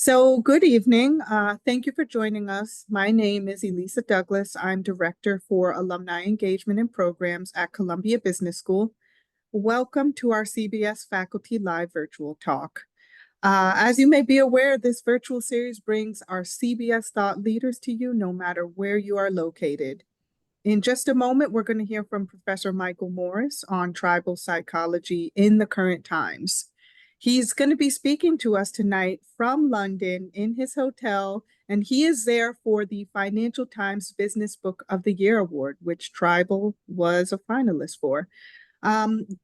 So, good evening. Thank you for joining us. My name is Elisa Douglas. I'm Director for Alumni Engagement and Programs at Columbia Business School. Welcome to our CBS Faculty Live Virtual Talk. As you may be aware, this virtual series brings our CBS thought leaders to you no matter where you are located. In just a moment, we're going to hear from Professor Michael Morris on tribal psychology in the current times. He's going to be speaking to us tonight from London in his hotel, and he is there for the Financial Times Business Book of the Year Award, which Tribal was a finalist for.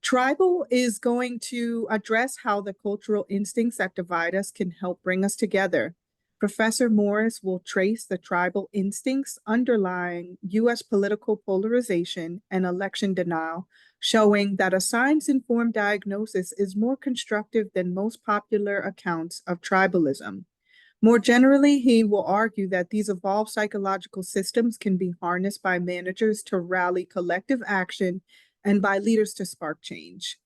Tribal is going to address how the cultural instincts that divide us can help bring us together. Professor Morris will trace the tribal instincts underlying U.S. political polarization and election denial, showing that a science-informed diagnosis is more constructive than most popular accounts of tribalism. More generally, he will argue that these evolved psychological systems can be harnessed by managers to rally collective action and by leaders to spark change.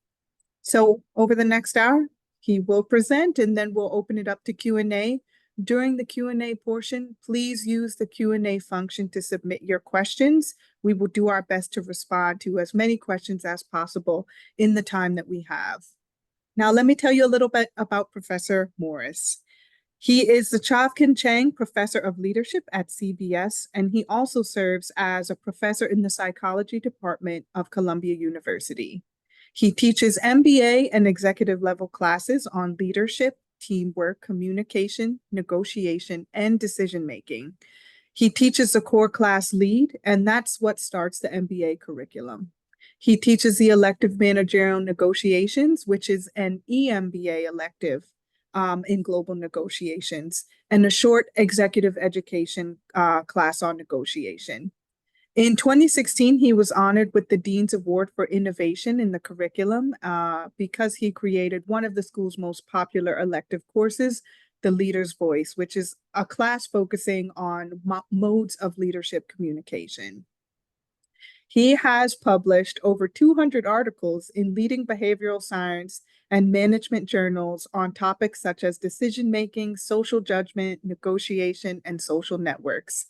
So over the next hour, he will present and then we'll open it up to Q&A. During the Q&A portion, please use the Q&A function to submit your questions. We will do our best to respond to as many questions as possible in the time that we have. Now, let me tell you a little bit about Professor Morris. He is the Chavkin Chang Professor of Leadership at CBS, and he also serves as a professor in the psychology department of Columbia University. He teaches MBA and executive level classes on leadership, teamwork, communication, negotiation, and decision-making. He teaches the core class lead, and that's what starts the MBA curriculum. He teaches the elective managerial negotiations, which is an EMBA elective in global negotiations, and a short executive education class on negotiation. In 2016, he was honored with the Dean's Award for Innovation in the curriculum because he created one of the school's most popular elective courses, The Leader's Voice, which is a class focusing on modes of leadership communication. He has published over 200 articles in leading behavioral science and management journals on topics such as decision-making, social judgment, negotiation, and social networks.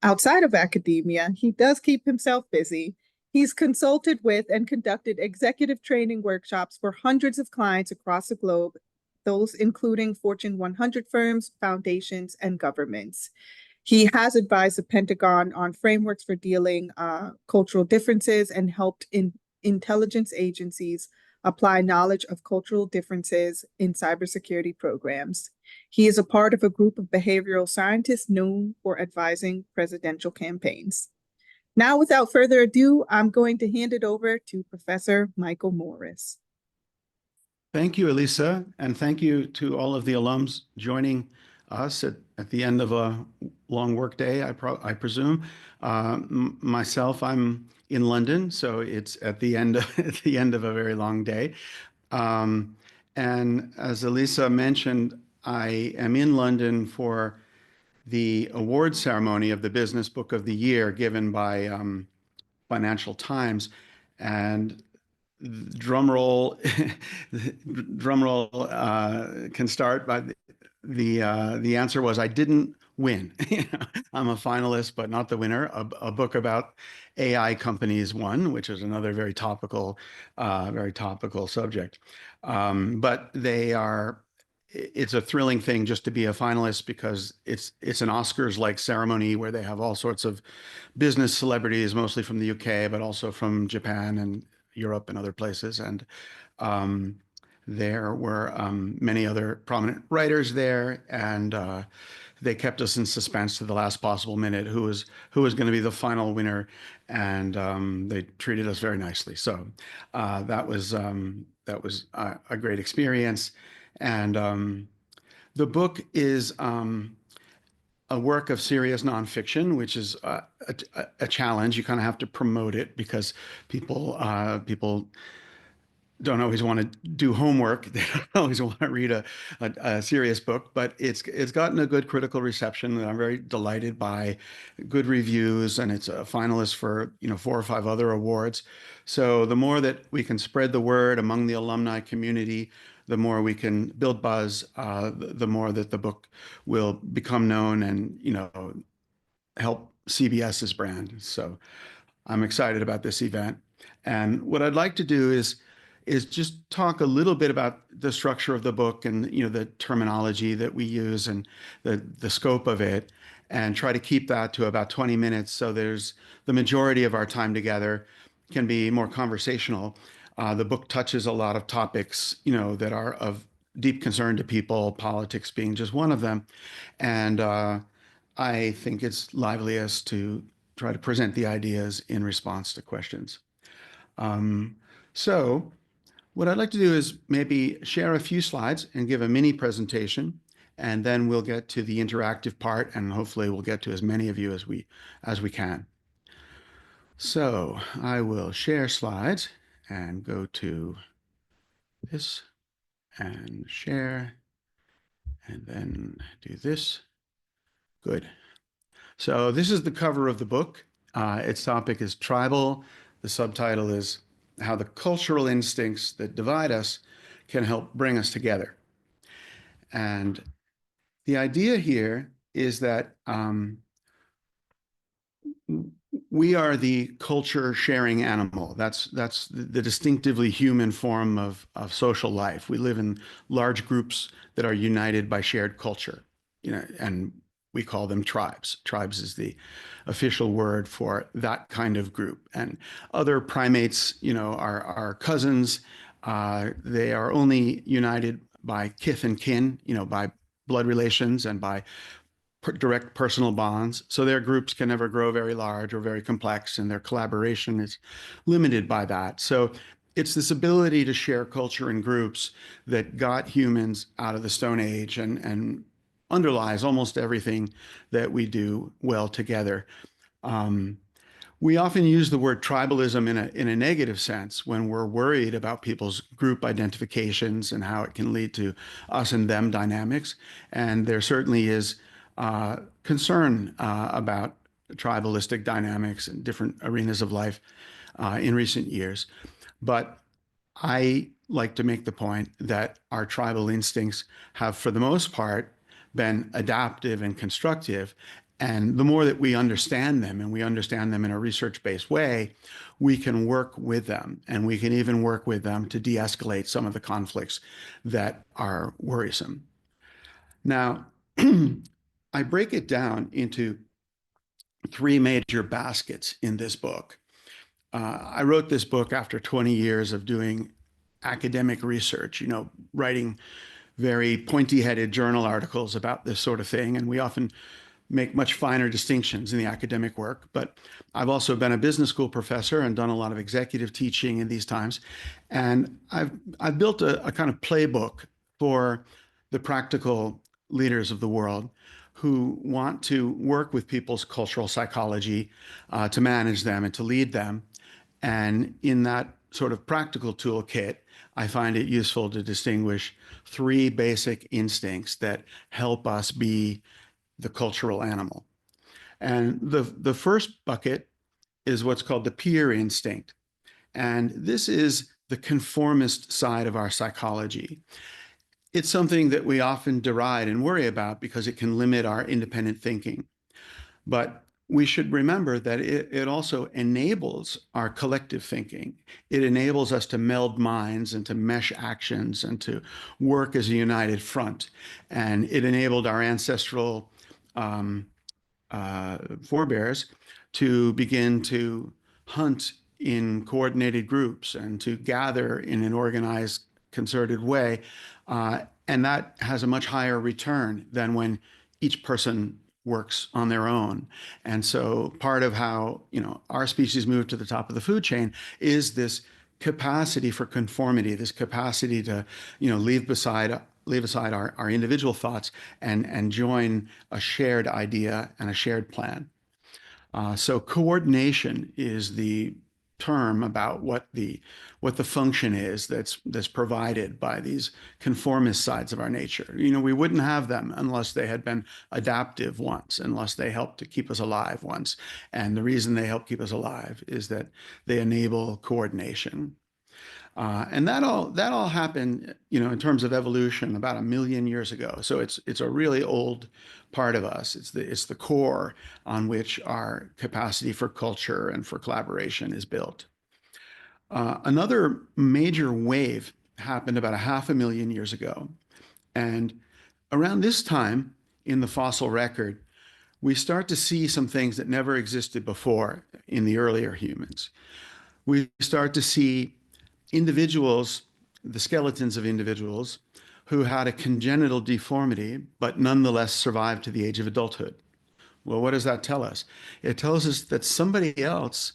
Outside of academia, he does keep himself busy. He's consulted with and conducted executive training workshops for hundreds of clients across the globe, those including Fortune 100 firms, foundations, and governments. He has advised the Pentagon on frameworks for dealing cultural differences and helped intelligence agencies apply knowledge of cultural differences in cybersecurity programs. He is a part of a group of behavioral scientists known for advising presidential campaigns. Now, without further ado, I'm going to hand it over to Professor Michael Morris. Thank you, Elisa, and thank you to all of the alums joining us at the end of a long work day, I presume. Myself, I'm in London, so it's at the end of a very long day. And as Elisa mentioned, I am in London for the award ceremony of the Business Book of the Year given by Financial Times, and drum roll can start, but the answer was I didn't win. I'm a finalist, but not the winner. A book about AI companies won, which is another very topical subject. But it's a thrilling thing just to be a finalist because it's an Oscars-like ceremony where they have all sorts of business celebrities, mostly from the UK, but also from Japan and Europe and other places. And there were many other prominent writers there, and they kept us in suspense to the last possible minute who was going to be the final winner, and they treated us very nicely. So that was a great experience. And the book is a work of serious nonfiction, which is a challenge. You kind of have to promote it because people don't always want to do homework. They don't always want to read a serious book, but it's gotten a good critical reception, and I'm very delighted by good reviews, and it's a finalist for 4 or 5 other awards. So the more that we can spread the word among the alumni community, the more we can build buzz, the more that the book will become known and, help CBS's brand. So I'm excited about this event. And what I'd like to do is just talk a little bit about the structure of the book and the terminology that we use and the scope of it, and try to keep that to about 20 minutes, so there's the majority of our time together can be more conversational. The book touches a lot of topics that are of deep concern to people, politics being just one of them. And I think it's liveliest to try to present the ideas in response to questions. Um, so what I'd like to do is maybe share a few slides and give a mini presentation, and then we'll get to the interactive part, and hopefully we'll get to as many of you as we can. So I will share slides and go to this and share, and then do this. Good. So this is the cover of the book. Its topic is tribal. The subtitle is How the Cultural Instincts That Divide Us Can Help Bring Us Together. And the idea here is that we are the culture sharing animal. That's the distinctively human form of social life. We live in large groups that are united by shared culture, and we call them tribes. Tribes is the official word for that kind of group. And other primates, are cousins. They are only united by kith and kin, by blood relations and by direct personal bonds. So their groups can never grow very large or very complex, and their collaboration is limited by that. So it's this ability to share culture in groups that got humans out of the Stone Age and underlies almost everything that we do well together. We often use the word tribalism in a negative sense when we're worried about people's group identifications and how it can lead to us and them dynamics. And there certainly is concern about tribalistic dynamics in different arenas of life in recent years. But I like to make the point that our tribal instincts have, for the most part, been adaptive and constructive. And the more that we understand them, and we understand them in a research-based way, we can work with them. And we can even work with them to de-escalate some of the conflicts that are worrisome. Now, I break it down into three major baskets in this book. I wrote this book after 20 years of doing academic research, writing very pointy-headed journal articles about this sort of thing. And we often make much finer distinctions in the academic work. But I've also been a business school professor and done a lot of executive teaching in these times. And I've built a kind of playbook for the practical leaders of the world who want to work with people's cultural psychology, to manage them and to lead them. And in that sort of practical toolkit, I find it useful to distinguish three basic instincts that help us be the cultural animal. And the first bucket is what's called the peer instinct. And this is the conformist side of our psychology. It's something that we often deride and worry about because it can limit our independent thinking. But we should remember that it also enables our collective thinking. It enables us to meld minds and to mesh actions and to work as a united front. And it enabled our ancestral forebears to begin to hunt in coordinated groups and to gather in an organized, concerted way. And that has a much higher return than when each person works on their own. And so part of how, our species moved to the top of the food chain is this capacity for conformity, this capacity to, leave aside our individual thoughts and join a shared idea and a shared plan. So coordination is the term about what the function is that's provided by these conformist sides of our nature. We wouldn't have them unless they had been adaptive once, unless they helped to keep us alive once. And the reason they help keep us alive is that they enable coordination. And that all happened, in terms of evolution about 1 million years ago. So it's a really old part of us. It's the core on which our capacity for culture and for collaboration is built. Another major wave happened about 500,000 years ago. And around this time in the fossil record, we start to see some things that never existed before in the earlier humans. We start to see individuals, the skeletons of individuals who had a congenital deformity, but nonetheless survived to the age of adulthood. Well, what does that tell us? It tells us that somebody else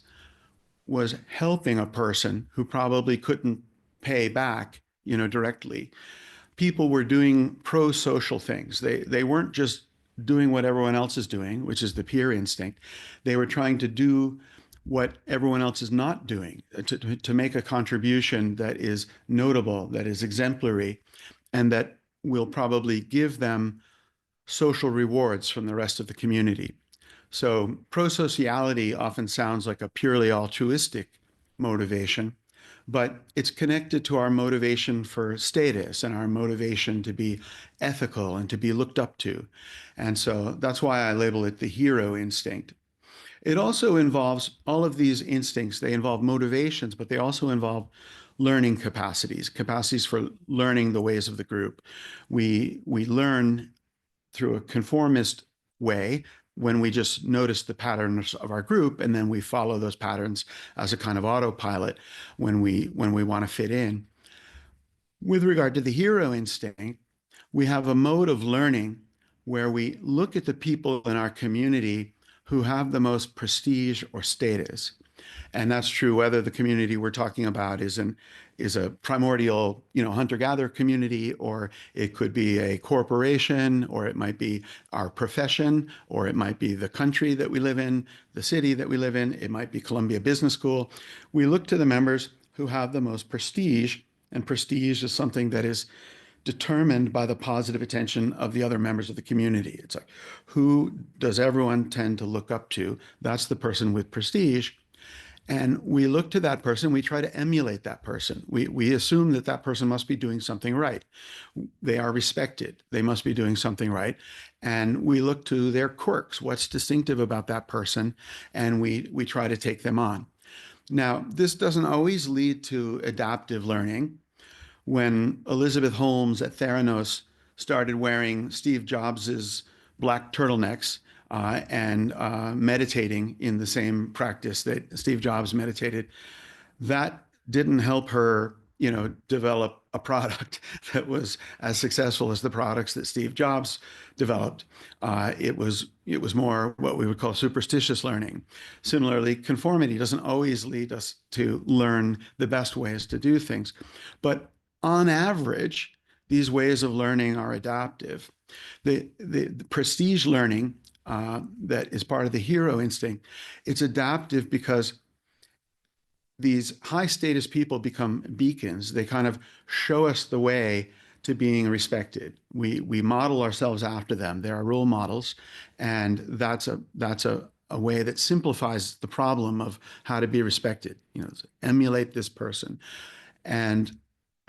was helping a person who probably couldn't pay back, directly. People were doing pro-social things. They weren't just doing what everyone else is doing, which is the peer instinct. They were trying to do what everyone else is not doing, to make a contribution that is notable, that is exemplary, and that will probably give them social rewards from the rest of the community. So pro-sociality often sounds like a purely altruistic motivation, but it's connected to our motivation for status and our motivation to be ethical and to be looked up to. And so that's why I label it the hero instinct. It also involves all of these instincts. They involve motivations, but they also involve learning capacities for learning the ways of the group. We learn through a conformist way when we just notice the patterns of our group, and then we follow those patterns as a kind of autopilot when we want to fit in. With regard to the hero instinct, we have a mode of learning where we look at the people in our community who have the most prestige or status. And that's true whether the community we're talking about is a primordial, hunter-gatherer community, or it could be a corporation, or it might be our profession, or it might be the country that we live in, the city that we live in, it might be Columbia Business School. We look to the members who have the most prestige, and prestige is something that is determined by the positive attention of the other members of the community. It's like, who does everyone tend to look up to? That's the person with prestige. And we look to that person, we try to emulate that person. We assume that that person must be doing something right. They are respected. They must be doing something right. And we look to their quirks, what's distinctive about that person, and we try to take them on. Now, this doesn't always lead to adaptive learning. When Elizabeth Holmes at Theranos started wearing Steve Jobs's black turtlenecks and meditating in the same practice that Steve Jobs meditated, that didn't help her, develop a product that was as successful as the products that Steve Jobs developed. It was more what we would call superstitious learning. Similarly, conformity doesn't always lead us to learn the best ways to do things, but on average, these ways of learning are adaptive. The prestige learning that is part of the hero instinct, it's adaptive because these high status people become beacons. They kind of show us the way to being respected. We model ourselves after them. They are role models, and that's a way that simplifies the problem of how to be respected. Emulate this person. And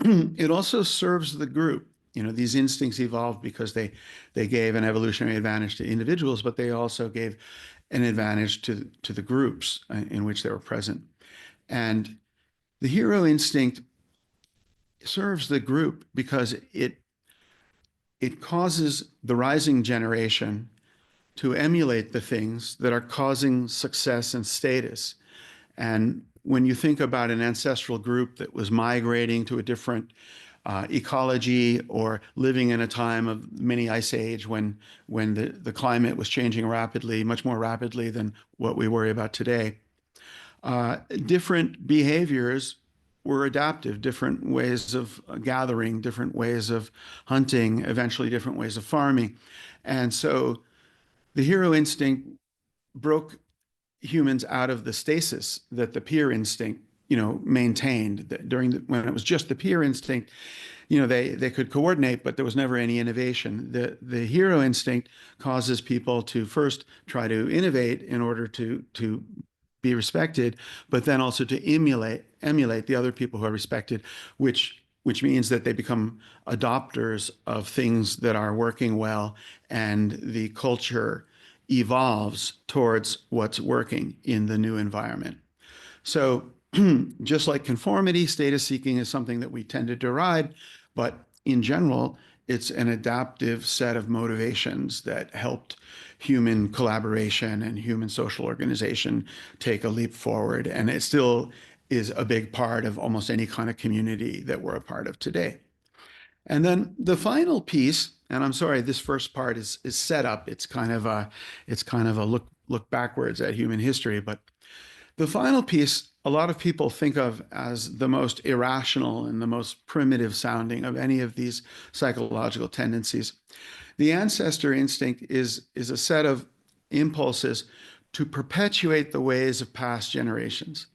it also serves the group. These instincts evolved because they gave an evolutionary advantage to individuals, but they also gave an advantage to the groups in which they were present. And the hero instinct serves the group because it causes the rising generation to emulate the things that are causing success and status. And when you think about an ancestral group that was migrating to a different ecology or living in a time of mini ice age when the climate was changing rapidly, much more rapidly than what we worry about today, different behaviors were adaptive, different ways of gathering, different ways of hunting, eventually different ways of farming. And so the hero instinct broke humans out of the stasis that the peer instinct, maintained when it was just the peer instinct. They could coordinate, but there was never any innovation. The hero instinct causes people to first try to innovate in order to be respected, but then also to emulate the other people who are respected, which means that they become adopters of things that are working well, and the culture evolves towards what's working in the new environment. So just like conformity, status seeking is something that we tend to deride, but in general, it's an adaptive set of motivations that helped human collaboration and human social organization take a leap forward. And it still is a big part of almost any kind of community that we're a part of today. And then the final piece, and I'm sorry, this first part is set up. It's kind of a look backwards at human history, but the final piece, a lot of people think of as the most irrational and the most primitive sounding of any of these psychological tendencies. The ancestor instinct is a set of impulses to perpetuate the ways of past generations.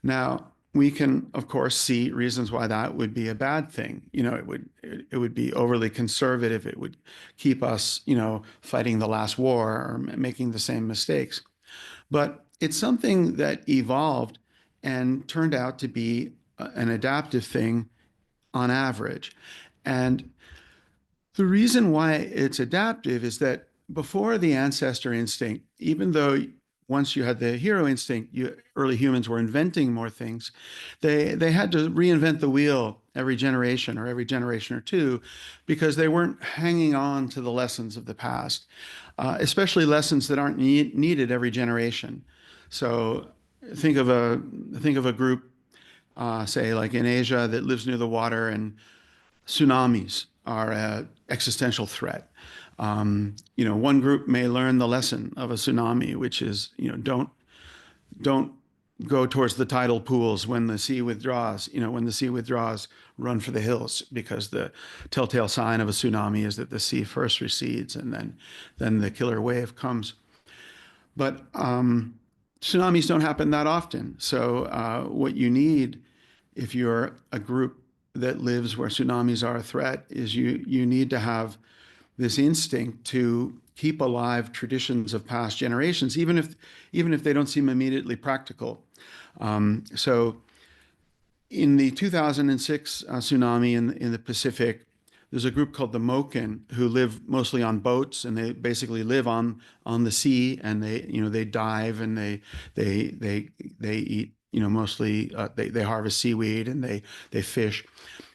Now, we can, of course, see reasons why that would be a bad thing. It would be overly conservative. It would keep us, fighting the last war or making the same mistakes. But it's something that evolved and turned out to be an adaptive thing on average. And the reason why it's adaptive is that before the ancestor instinct, even though once you had the hero instinct, early humans were inventing more things, they had to reinvent the wheel every generation or two, because they weren't hanging on to the lessons of the past, especially lessons that aren't needed every generation. So think of a group, say like in Asia, that lives near the water, and tsunamis are an existential threat. One group may learn the lesson of a tsunami, which is, don't go towards the tidal pools when the sea withdraws. When the sea withdraws, run for the hills, because the telltale sign of a tsunami is that the sea first recedes and then the killer wave comes. But tsunamis don't happen that often. So what you need, if you're a group that lives where tsunamis are a threat, is you need to have this instinct to keep alive traditions of past generations, even if they don't seem immediately practical. So in the 2006 tsunami in the Pacific, there's a group called the Moken who live mostly on boats, and they basically live on the sea, and they dive, and they eat, mostly they harvest seaweed, and they fish.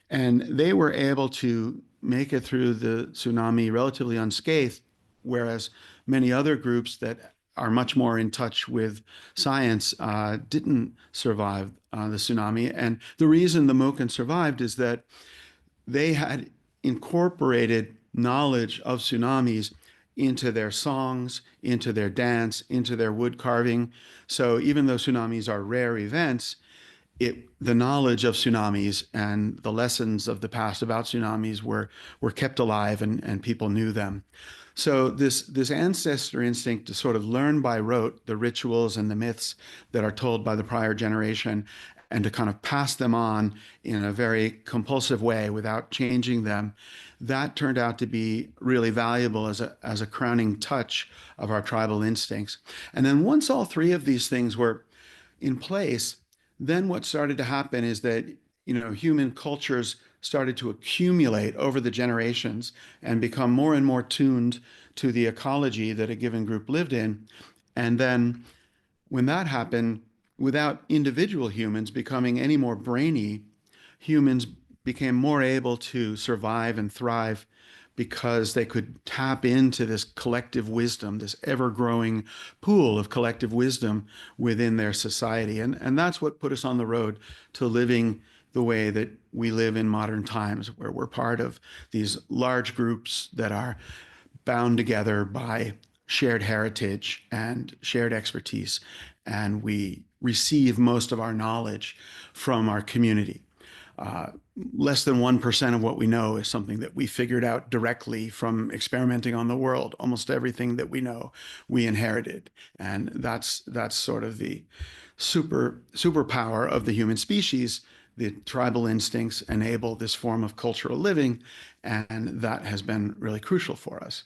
And they were able to make it through the tsunami relatively unscathed, whereas many other groups that are much more in touch with science didn't survive the tsunami. And the reason the Moken survived is that they had incorporated knowledge of tsunamis into their songs, into their dance, into their wood carving. So even though tsunamis are rare events, the knowledge of tsunamis and the lessons of the past about tsunamis were kept alive, and people knew them. So this ancestor instinct to sort of learn by rote the rituals and the myths that are told by the prior generation, and to kind of pass them on in a very compulsive way without changing them, that turned out to be really valuable as a crowning touch of our tribal instincts. And then once all three of these things were in place, then what started to happen is that human cultures started to accumulate over the generations and become more and more tuned to the ecology that a given group lived in. And then when that happened, without individual humans becoming any more brainy, humans became more able to survive and thrive because they could tap into this collective wisdom, this ever-growing pool of collective wisdom within their society. And that's what put us on the road to living the way that we live in modern times, where we're part of these large groups that are bound together by shared heritage and shared expertise. And we receive most of our knowledge from our community. Less than 1% of what we know is something that we figured out directly from experimenting on the world. Almost everything that we know, we inherited. And that's sort of the superpower of the human species. The tribal instincts enable this form of cultural living, and that has been really crucial for us.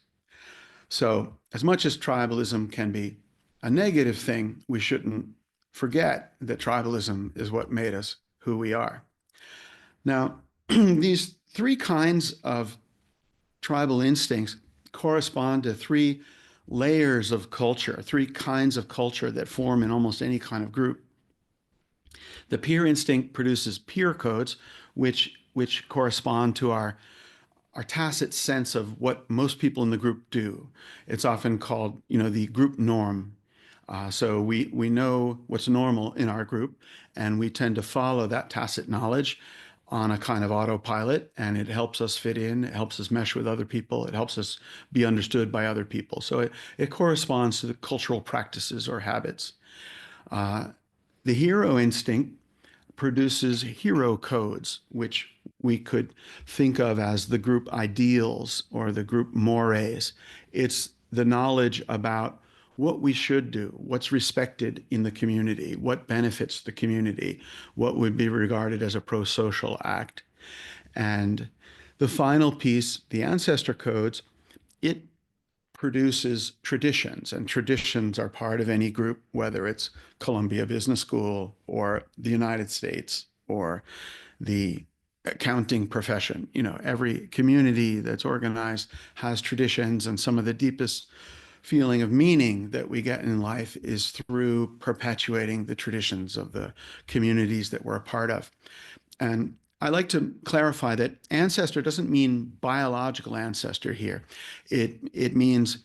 So as much as tribalism can be a negative thing, we shouldn't forget that tribalism is what made us who we are. Now, these three kinds of tribal instincts correspond to three layers of culture, three kinds of culture that form in almost any kind of group. The peer instinct produces peer codes, which correspond to our tacit sense of what most people in the group do. It's often called, the group norm. So we know what's normal in our group, and we tend to follow that tacit knowledge on a kind of autopilot, and it helps us fit in, it helps us mesh with other people, it helps us be understood by other people. So it corresponds to the cultural practices or habits. The hero instinct produces hero codes, which we could think of as the group ideals or the group mores. It's the knowledge about what we should do, what's respected in the community, what benefits the community, what would be regarded as a pro-social act. And the final piece, the ancestor codes, it produces traditions, and traditions are part of any group, whether it's Columbia Business School or the United States or the accounting profession. Every community that's organized has traditions, and some of the deepest feeling of meaning that we get in life is through perpetuating the traditions of the communities that we're a part of. And I like to clarify that ancestor doesn't mean biological ancestor here. It means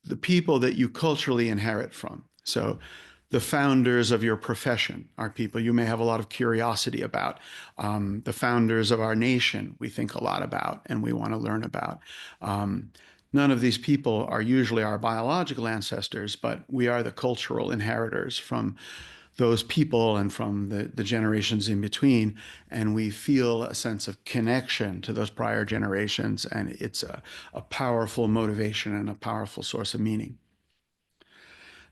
the people that you culturally inherit from. So the founders of your profession are people you may have a lot of curiosity about. The founders of our nation we think a lot about and we want to learn about. None of these people are usually our biological ancestors, but we are the cultural inheritors from those people and from the generations in between, and we feel a sense of connection to those prior generations, and it's a powerful motivation and a powerful source of meaning.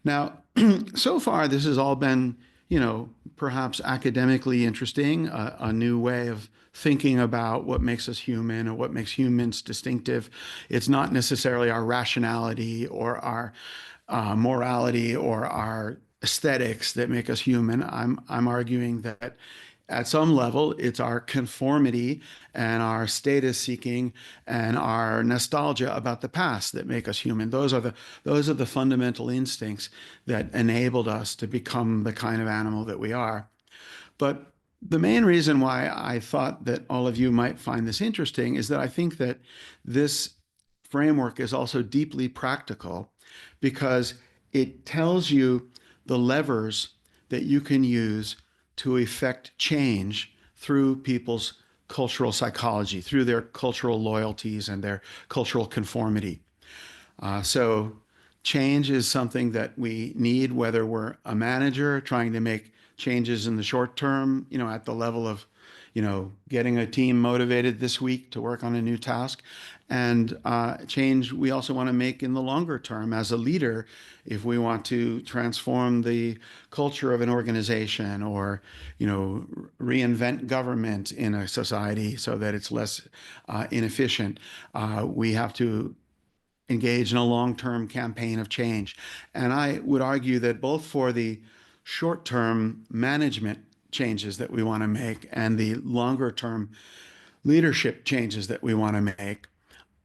Now, so far, this has all been, perhaps academically interesting, a new way of thinking about what makes us human or what makes humans distinctive. It's not necessarily our rationality or our morality or our aesthetics that make us human. I'm arguing that at some level, it's our conformity and our status seeking and our nostalgia about the past that make us human. Those are the fundamental instincts that enabled us to become the kind of animal that we are. But the main reason why I thought that all of you might find this interesting is that I think that this framework is also deeply practical because it tells you the levers that you can use to effect change through people's cultural psychology, through their cultural loyalties and their cultural conformity. So change is something that we need, whether we're a manager trying to make changes in the short term, at the level of, getting a team motivated this week to work on a new task, and change we also want to make in the longer term as a leader if we want to transform the culture of an organization or, reinvent government in a society so that it's less inefficient. We have to engage in a long-term campaign of change. And I would argue that both for the short-term management changes that we want to make and the longer-term leadership changes that we want to make,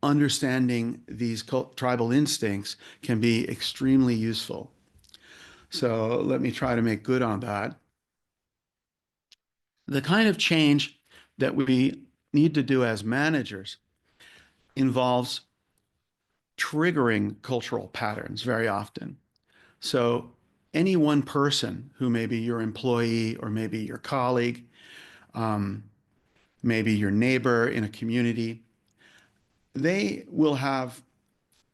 understanding these tribal instincts can be extremely useful. So let me try to make good on that. The kind of change that we need to do as managers involves triggering cultural patterns very often. So any one person who may be your employee or maybe your colleague, maybe your neighbor in a community, they will have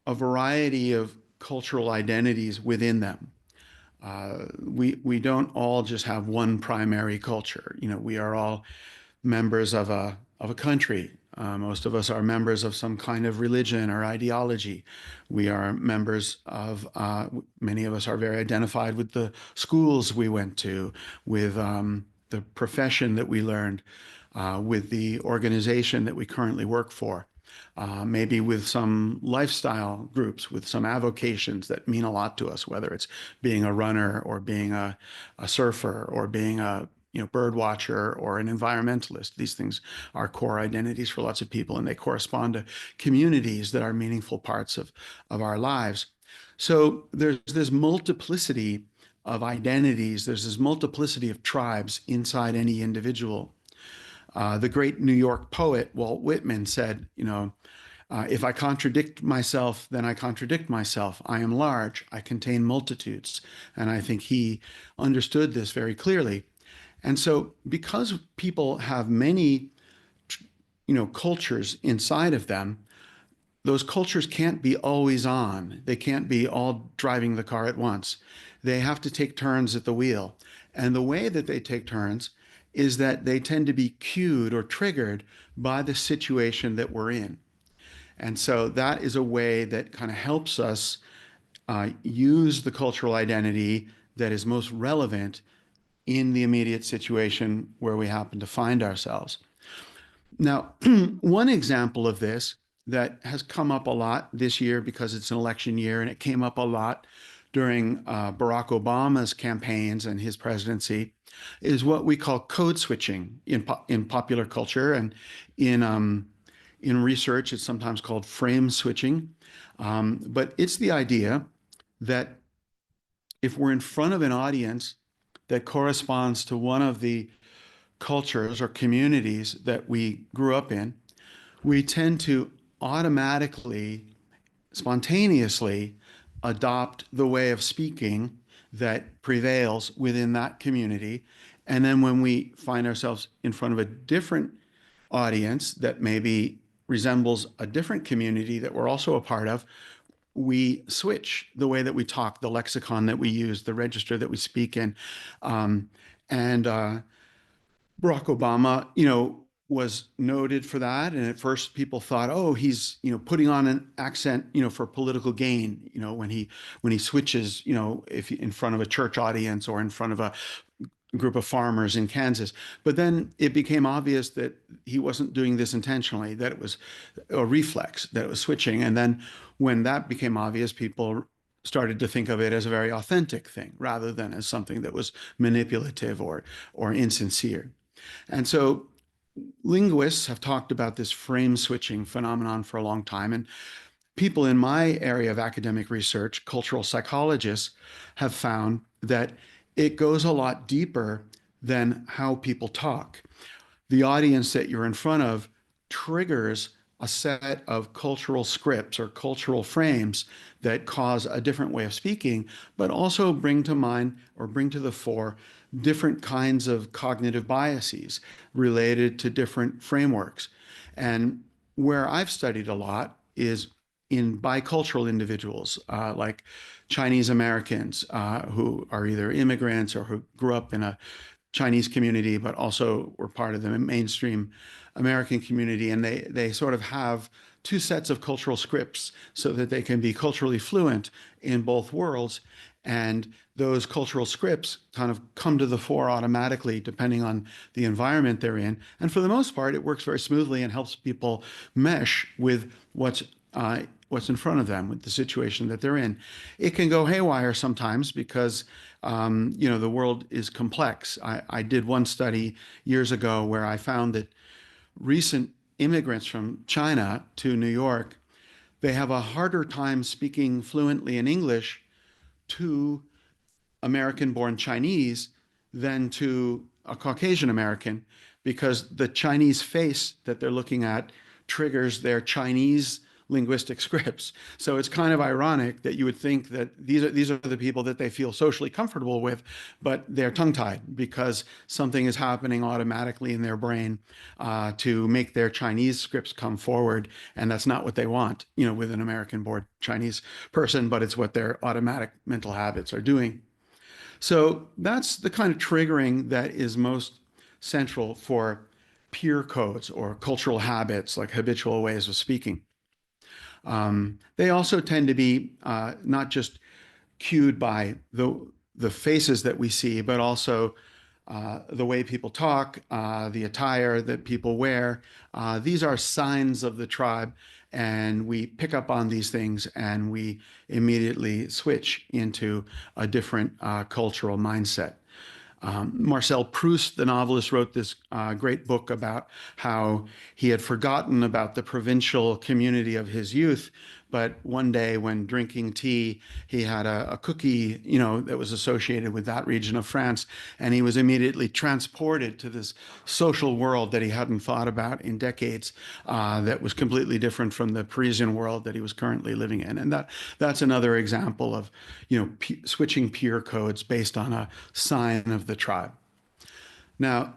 a variety of cultural identities within them. We don't all just have one primary culture. We are all members of a country. Most of us are members of some kind of religion or ideology. We are members of, many of us are very identified with the schools we went to, with the profession that we learned, with the organization that we currently work for. maybe with some lifestyle groups, with some avocations that mean a lot to us, whether it's being a runner or being a surfer or being a bird watcher or an environmentalist. These things are core identities for lots of people, and they correspond to communities that are meaningful parts of our lives. So there's this multiplicity of identities. There's this multiplicity of tribes inside any individual. The great New York poet Walt Whitman said, if I contradict myself, then I contradict myself. I am large. I contain multitudes. And I think he understood this very clearly. And so because people have many, cultures inside of them, those cultures can't be always on. They can't be all driving the car at once. They have to take turns at the wheel. And the way that they take turns is that they tend to be cued or triggered by the situation that we're in. And so that is a way that kind of helps us use the cultural identity that is most relevant in the immediate situation where we happen to find ourselves. Now, one example of this that has come up a lot this year because it's an election year, and it came up a lot during Barack Obama's campaigns and his presidency, is what we call code switching in popular culture, and in research, it's sometimes called frame switching. But it's the idea that if we're in front of an audience that corresponds to one of the cultures or communities that we grew up in, we tend to automatically, spontaneously adopt the way of speaking that prevails within that community. And then when we find ourselves in front of a different audience that maybe resembles a different community that we're also a part of, we switch the way that we talk, the lexicon that we use, the register that we speak in. And Barack Obama, was noted for that. And at first people thought, oh, he's, putting on an accent, for political gain, when he switches, if in front of a church audience or in front of a group of farmers in Kansas. But then it became obvious that he wasn't doing this intentionally, that it was a reflex, that it was switching. And then when that became obvious, people started to think of it as a very authentic thing rather than as something that was manipulative or insincere. And so linguists have talked about this frame switching phenomenon for a long time. And people in my area of academic research, cultural psychologists, have found that it goes a lot deeper than how people talk. The audience that you're in front of triggers a set of cultural scripts or cultural frames that cause a different way of speaking, but also bring to mind or bring to the fore different kinds of cognitive biases related to different frameworks. And where I've studied a lot is in bicultural individuals, like Chinese Americans who are either immigrants or who grew up in a Chinese community, but also were part of the mainstream American community. And they sort of have two sets of cultural scripts so that they can be culturally fluent in both worlds. And those cultural scripts kind of come to the fore automatically depending on the environment they're in. And for the most part, it works very smoothly and helps people mesh with what's in front of them, with the situation that they're in. It can go haywire sometimes because the world is complex. I did one study years ago where I found that recent immigrants from China to New York, they have a harder time speaking fluently in English to American-born Chinese than to a Caucasian American, because the Chinese face that they're looking at triggers their Chinese linguistic scripts. So it's kind of ironic that you would think that these are the people that they feel socially comfortable with, but they're tongue-tied because something is happening automatically in their brain to make their Chinese scripts come forward, and that's not what they want, with an American-born Chinese person, but it's what their automatic mental habits are doing. So that's the kind of triggering that is most central for peer codes or cultural habits, like habitual ways of speaking. They also tend to be not just cued by the faces that we see, but also the way people talk, the attire that people wear. These are signs of the tribe, and we pick up on these things and we immediately switch into a different cultural mindset. Marcel Proust, the novelist, wrote this great book about how he had forgotten about the provincial community of his youth. But one day when drinking tea, he had a cookie, that was associated with that region of France. And he was immediately transported to this social world that he hadn't thought about in decades, that was completely different from the Parisian world that he was currently living in. And that's another example of, switching peer codes based on a sign of the tribe. Now,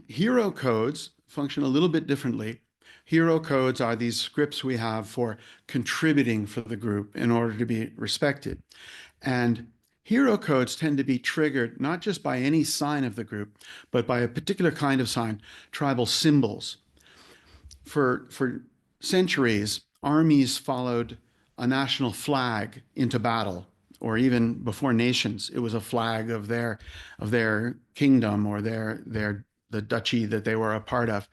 hero codes function a little bit differently. Hero codes are these scripts we have for contributing for the group in order to be respected. And hero codes tend to be triggered not just by any sign of the group, but by a particular kind of sign, tribal symbols. For centuries, armies followed a national flag into battle, or even before nations, it was a flag of their kingdom or the duchy that they were a part of.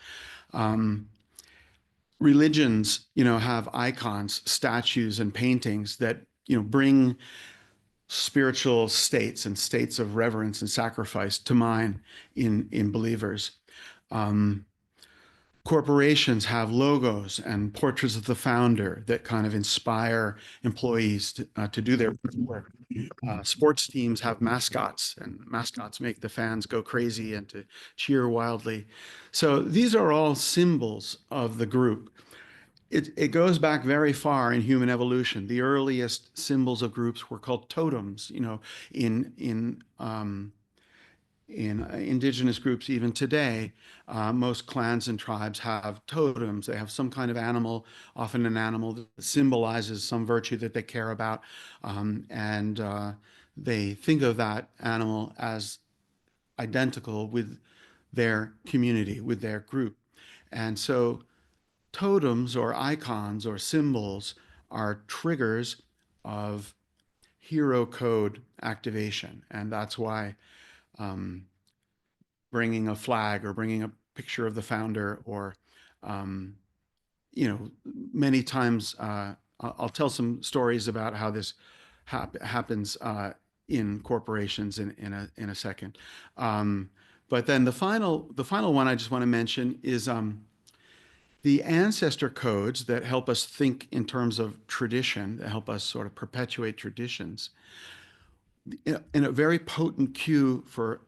Religions, have icons, statues, and paintings that bring spiritual states and states of reverence and sacrifice to mind in believers. Corporations have logos and portraits of the founder that kind of inspire employees to do their work. Sports teams have mascots, and mascots make the fans go crazy and to cheer wildly. So these are all symbols of the group. It goes back very far in human evolution. The earliest symbols of groups were called totems, in indigenous groups even today. Most clans and tribes have totems. They have some kind of animal, often an animal that symbolizes some virtue that they care about. And they think of that animal as identical with their community, with their group. And so totems or icons or symbols are triggers of hero code activation. And that's why bringing a flag or bringing a picture of the founder, or many times I'll tell some stories about how this happens in corporations in a second. But then the final one I just want to mention is the ancestor codes that help us think in terms of tradition, that help us sort of perpetuate traditions. In a very potent cue for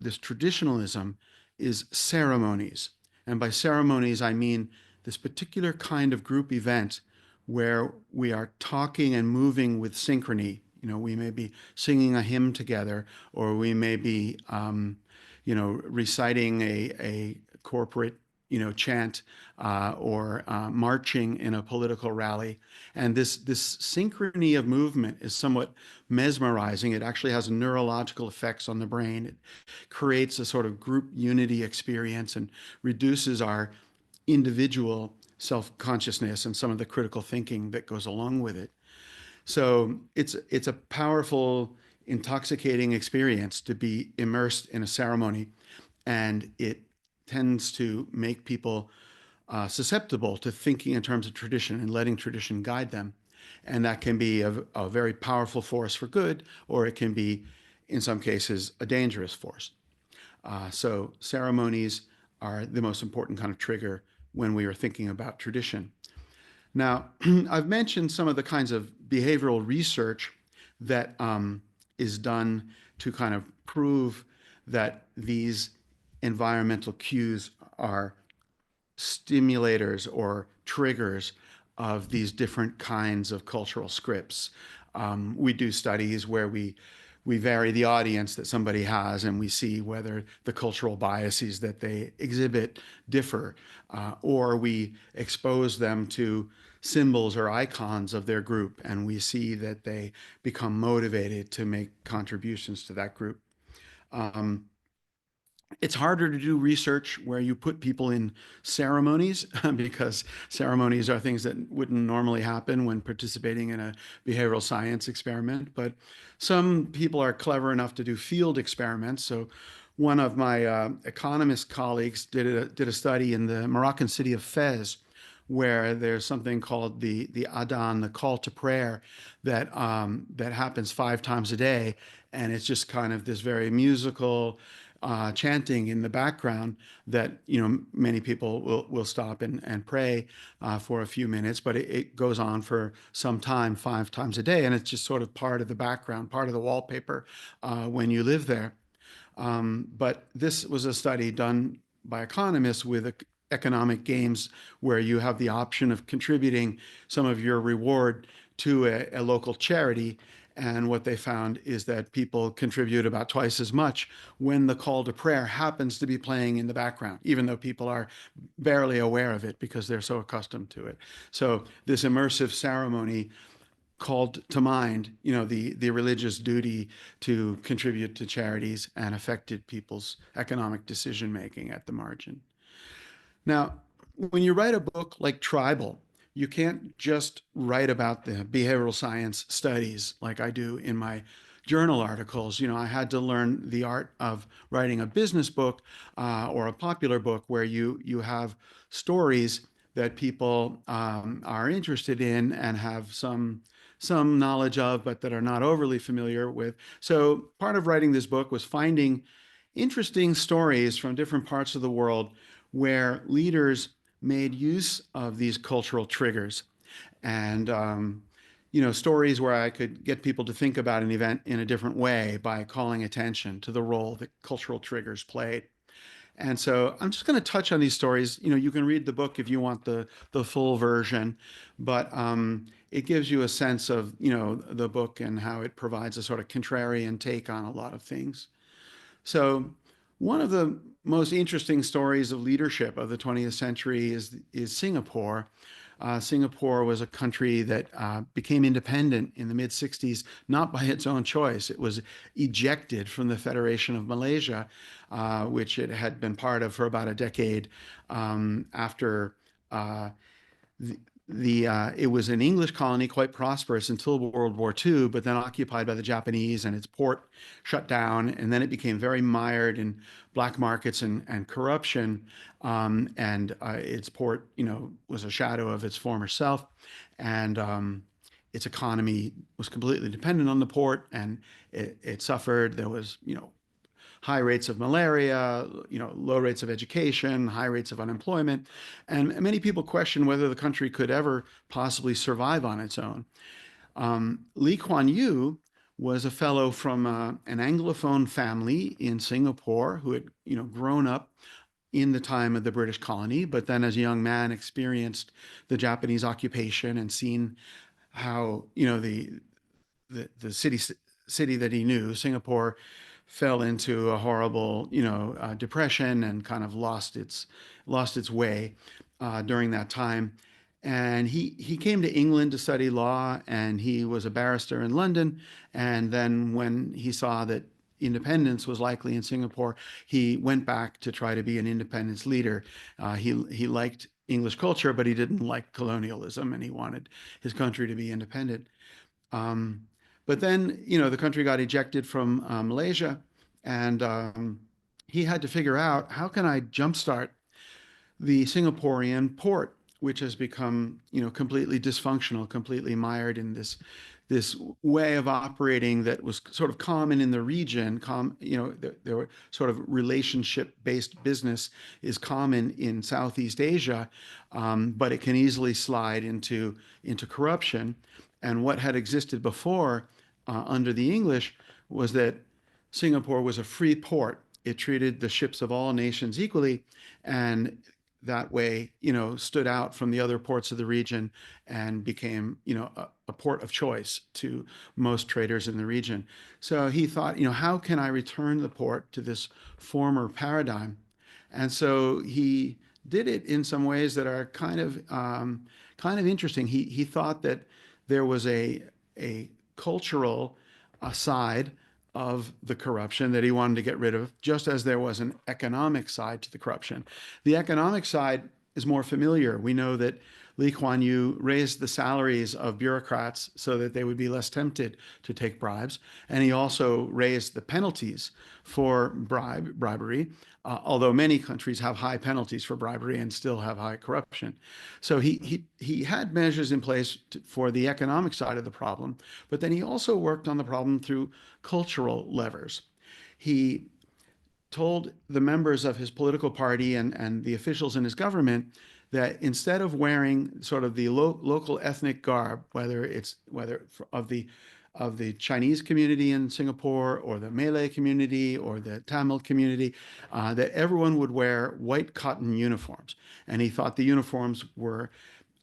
this traditionalism is ceremonies. And by ceremonies, I mean this particular kind of group event where we are talking and moving with synchrony. We may be singing a hymn together, or we may be, reciting a corporate chant, or marching in a political rally. And this synchrony of movement is somewhat mesmerizing. It actually has neurological effects on the brain. It creates a sort of group unity experience and reduces our individual self-consciousness and some of the critical thinking that goes along with it. So it's a powerful, intoxicating experience to be immersed in a ceremony, and it tends to make people susceptible to thinking in terms of tradition and letting tradition guide them. And that can be a very powerful force for good, or it can be, in some cases, a dangerous force. So ceremonies are the most important kind of trigger when we are thinking about tradition. Now, I've mentioned some of the kinds of behavioral research that is done to kind of prove that these environmental cues are stimulators or triggers of these different kinds of cultural scripts. We do studies where we vary the audience that somebody has, and we see whether the cultural biases that they exhibit differ, or we expose them to symbols or icons of their group, and we see that they become motivated to make contributions to that group. It's harder to do research where you put people in ceremonies because ceremonies are things that wouldn't normally happen when participating in a behavioral science experiment. But some people are clever enough to do field experiments. So one of my economist colleagues did a study in the Moroccan city of Fez, where there's something called the Adhan, the call to prayer, that happens 5 times a day, and it's just kind of this very musical chanting in the background that many people will stop and pray for a few minutes, but it goes on for some time, 5 times a day, and it's just sort of part of the background, part of the wallpaper when you live there. But this was a study done by economists with economic games where you have the option of contributing some of your reward to a local charity. And what they found is that people contribute about twice as much when the call to prayer happens to be playing in the background, even though people are barely aware of it because they're so accustomed to it. So this immersive ceremony called to mind, the religious duty to contribute to charities and affected people's economic decision making at the margin. Now, when you write a book like Tribal, you can't just write about the behavioral science studies like I do in my journal articles. I had to learn the art of writing a business book or a popular book where you have stories that people are interested in and have some knowledge of, but that are not overly familiar with. So part of writing this book was finding interesting stories from different parts of the world where leaders made use of these cultural triggers, and stories where I could get people to think about an event in a different way by calling attention to the role that cultural triggers played. And so I'm just going to touch on these stories. You can read the book if you want the full version, but it gives you a sense of the book and how it provides a sort of contrarian take on a lot of things. So one of the most interesting stories of leadership of the 20th century is Singapore. Singapore was a country that became independent in the mid 60s, not by its own choice. It was ejected from the Federation of Malaysia, which it had been part of for about a decade after it was an English colony, quite prosperous until World War II, but then occupied by the Japanese, and its port shut down, and then it became very mired in black markets and corruption. And its port, was a shadow of its former self, and its economy was completely dependent on the port, and it suffered. There was, high rates of malaria, low rates of education, high rates of unemployment. And many people question whether the country could ever possibly survive on its own. Lee Kuan Yew was a fellow from an Anglophone family in Singapore who had, grown up in the time of the British colony, but then as a young man experienced the Japanese occupation and seen how, the city that he knew, Singapore, fell into a horrible, depression and kind of lost its way during that time. And he came to England to study law, and he was a barrister in London. And then when he saw that independence was likely in Singapore, he went back to try to be an independence leader. He liked English culture, but he didn't like colonialism, and he wanted his country to be independent. But then, the country got ejected from Malaysia, and he had to figure out, how can I jumpstart the Singaporean port, which has become, completely dysfunctional, completely mired in this way of operating that was sort of common in the region. There were sort of relationship-based business is common in Southeast Asia, but it can easily slide into corruption. And what had existed before under the English was that Singapore was a free port. It treated the ships of all nations equally, and that way, stood out from the other ports of the region and became, a port of choice to most traders in the region. So he thought, how can I return the port to this former paradigm? And so he did it in some ways that are kind of interesting. He thought that there was a cultural side of the corruption that he wanted to get rid of, just as there was an economic side to the corruption. The economic side is more familiar. We know that Lee Kuan Yew raised the salaries of bureaucrats so that they would be less tempted to take bribes. And he also raised the penalties for bribery, although many countries have high penalties for bribery and still have high corruption. So he had measures in place for the economic side of the problem, but then he also worked on the problem through cultural levers. He told the members of his political party and the officials in his government that instead of wearing sort of the local ethnic garb, whether of the Chinese community in Singapore or the Malay community or the Tamil community, that everyone would wear white cotton uniforms. And he thought the uniforms were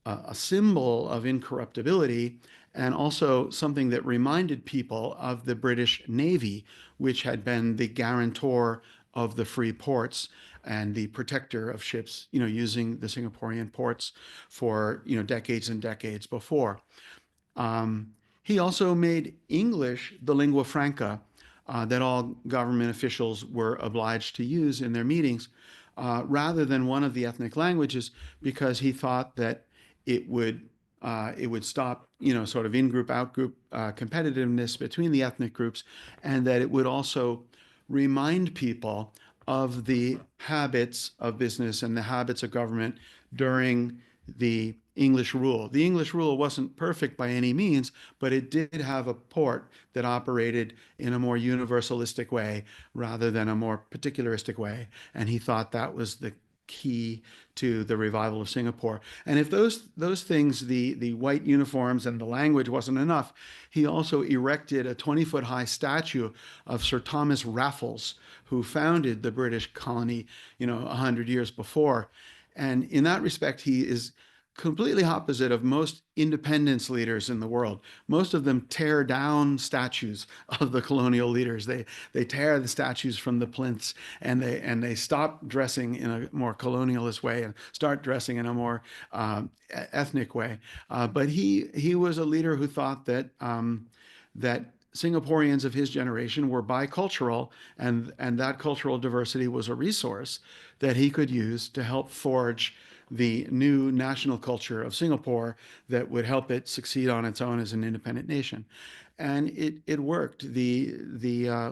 a symbol of incorruptibility and also something that reminded people of the British Navy, which had been the guarantor of the free ports and the protector of ships, using the Singaporean ports for, decades and decades before. He also made English the lingua franca that all government officials were obliged to use in their meetings, rather than one of the ethnic languages, because he thought that it would stop, sort of in-group, out-group competitiveness between the ethnic groups, and that it would also remind people of the habits of business and the habits of government during the English rule. The English rule wasn't perfect by any means, but it did have a port that operated in a more universalistic way rather than a more particularistic way. And he thought that was the key to the revival of Singapore. And if those things, the white uniforms and the language wasn't enough, he also erected a 20-foot high statue of Sir Thomas Raffles, who founded the British colony, 100 years before. And in that respect, he is completely opposite of most independence leaders in the world. Most of them tear down statues of the colonial leaders. They tear the statues from the plinths, and they stop dressing in a more colonialist way and start dressing in a more ethnic way. But he was a leader who thought that that Singaporeans of his generation were bicultural, and that cultural diversity was a resource that he could use to help forge the new national culture of Singapore that would help it succeed on its own as an independent nation. And it worked. The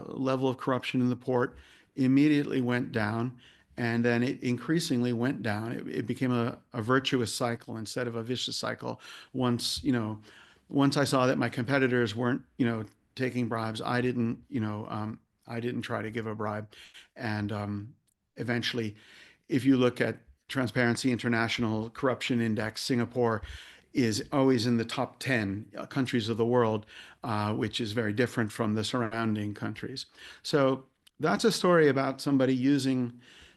level of corruption in the port immediately went down, and then it increasingly went down. It became a virtuous cycle instead of a vicious cycle. Once I saw that my competitors weren't, taking bribes, I didn't try to give a bribe. And eventually, if you look at Transparency International Corruption Index, Singapore is always in the top 10 countries of the world, which is very different from the surrounding countries. So that's a story about somebody using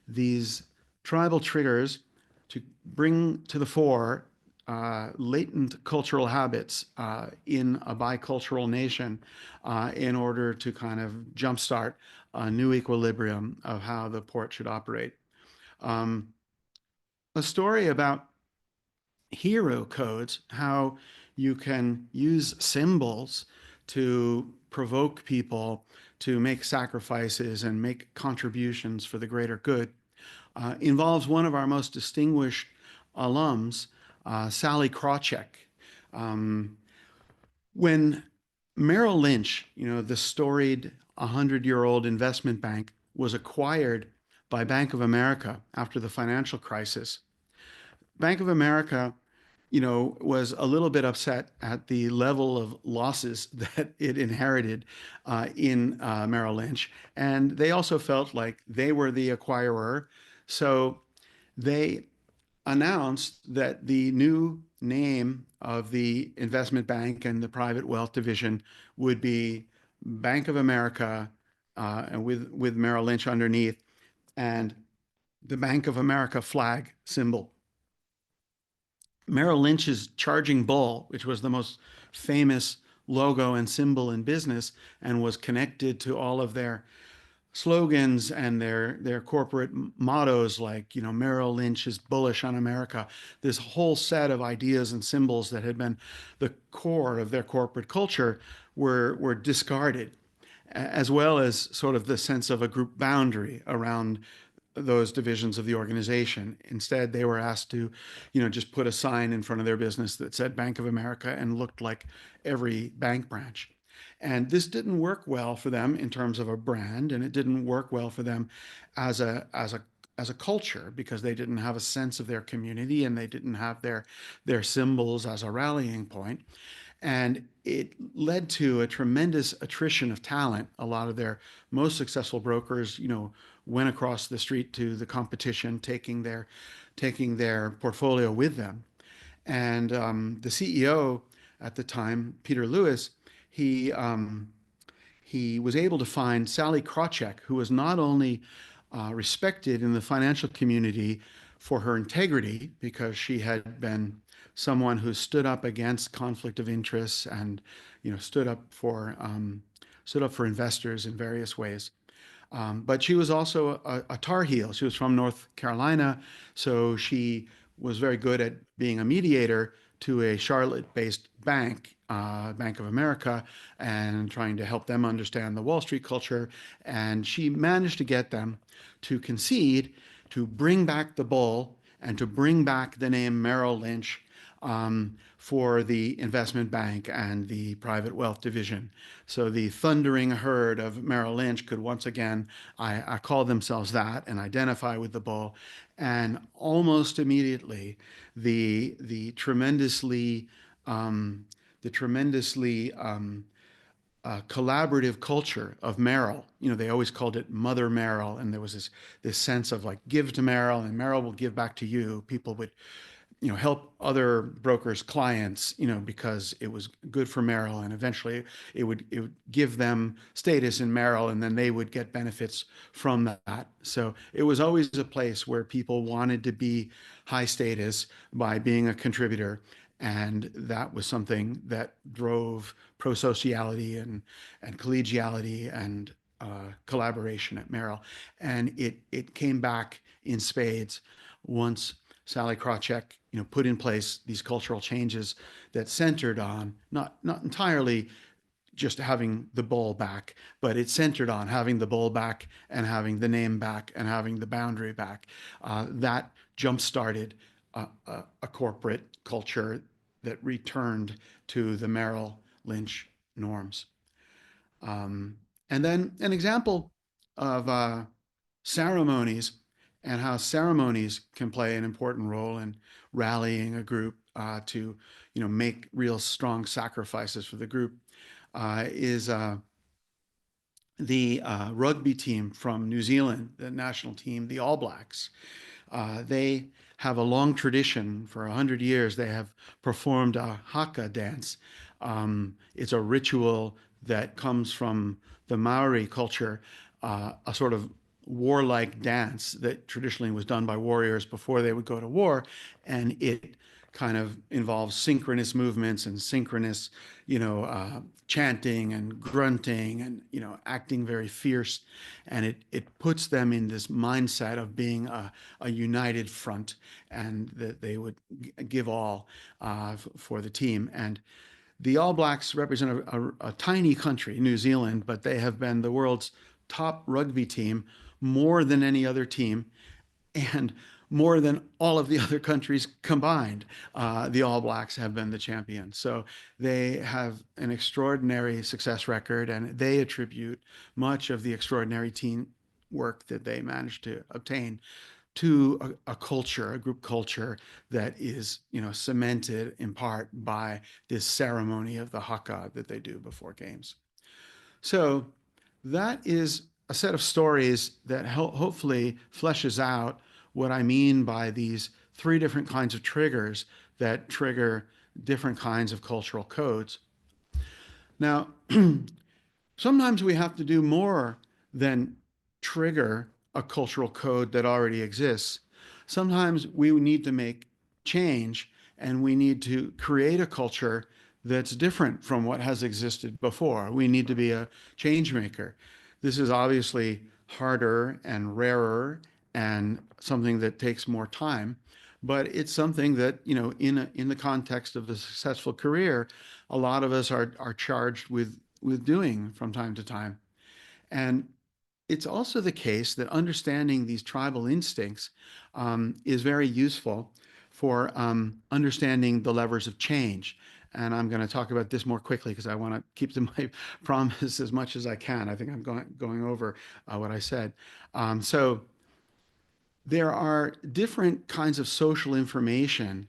these tribal triggers to bring to the fore latent cultural habits in a bicultural nation in order to kind of jumpstart a new equilibrium of how the port should operate. A story about hero codes, how you can use symbols to provoke people to make sacrifices and make contributions for the greater good, involves one of our most distinguished alums, Sally Krawcheck. When Merrill Lynch, the storied 100-year-old investment bank, was acquired by Bank of America after the financial crisis, Bank of America, was a little bit upset at the level of losses that it inherited in Merrill Lynch. And they also felt like they were the acquirer. So they announced that the new name of the investment bank and the private wealth division would be Bank of America, and with Merrill Lynch underneath, and the Bank of America flag symbol. Merrill Lynch's charging bull, which was the most famous logo and symbol in business and was connected to all of their slogans and their corporate mottos, like, Merrill Lynch is bullish on America. This whole set of ideas and symbols that had been the core of their corporate culture were discarded, as well as sort of the sense of a group boundary around those divisions of the organization. Instead, they were asked to, just put a sign in front of their business that said Bank of America and looked like every bank branch. And this didn't work well for them in terms of a brand, and it didn't work well for them as a culture, because they didn't have a sense of their community and they didn't have their symbols as a rallying point. And it led to a tremendous attrition of talent. A lot of their most successful brokers, went across the street to the competition, taking their portfolio with them. And the CEO at the time, Peter Lewis, he he was able to find Sally Krawcheck, who was not only respected in the financial community for her integrity, because she had been someone who stood up against conflict of interests and stood up for investors in various ways. But she was also a Tar Heel. She was from North Carolina, so she was very good at being a mediator to a Charlotte-based bank, Bank of America, and trying to help them understand the Wall Street culture. And she managed to get them to concede to bring back the bull and to bring back the name Merrill Lynch for the investment bank and the private wealth division. So the thundering herd of Merrill Lynch could once again, I call themselves that, and identify with the bull. And almost immediately, the tremendously collaborative culture of Merrill. They always called it Mother Merrill, and there was this sense of like, give to Merrill, and Merrill will give back to you. People would help other brokers' clients, because it was good for Merrill, and eventually it would give them status in Merrill, and then they would get benefits from that. So it was always a place where people wanted to be high status by being a contributor, and that was something that drove pro-sociality and collegiality and collaboration at Merrill. And it came back in spades once Sally Krawcheck, put in place these cultural changes that centered on not entirely just having the bull back, but it centered on having the bull back and having the name back and having the boundary back. That jump-started a corporate culture that returned to the Merrill Lynch norms. And then an example of ceremonies and how ceremonies can play an important role in rallying a group to, make real strong sacrifices for the group is the rugby team from New Zealand, the national team, the All Blacks. They have a long tradition. For 100 years, they have performed a haka dance. It's a ritual that comes from the Maori culture, a sort of warlike dance that traditionally was done by warriors before they would go to war. And it kind of involves synchronous movements and synchronous, chanting and grunting and, acting very fierce. And it puts them in this mindset of being a united front, and that they would give all for the team. And the All Blacks represent a tiny country, New Zealand, but they have been the world's top rugby team more than any other team, and more than all of the other countries combined. The All Blacks have been the champions. So they have an extraordinary success record, and they attribute much of the extraordinary team work that they managed to obtain to a culture, a group culture that is, cemented in part by this ceremony of the haka that they do before games. So that is a set of stories that hopefully fleshes out what I mean by these three different kinds of triggers that trigger different kinds of cultural codes. Now, sometimes we have to do more than trigger a cultural code that already exists. Sometimes we need to make change, and we need to create a culture that's different from what has existed before. We need to be a change maker. This is obviously harder and rarer and something that takes more time, but it's something that, in the context of a successful career, a lot of us are charged with doing from time to time. And it's also the case that understanding these tribal instincts is very useful for understanding the levers of change. And I'm going to talk about this more quickly because I want to keep to my promise as much as I can. I think I'm going over what I said. So there are different kinds of social information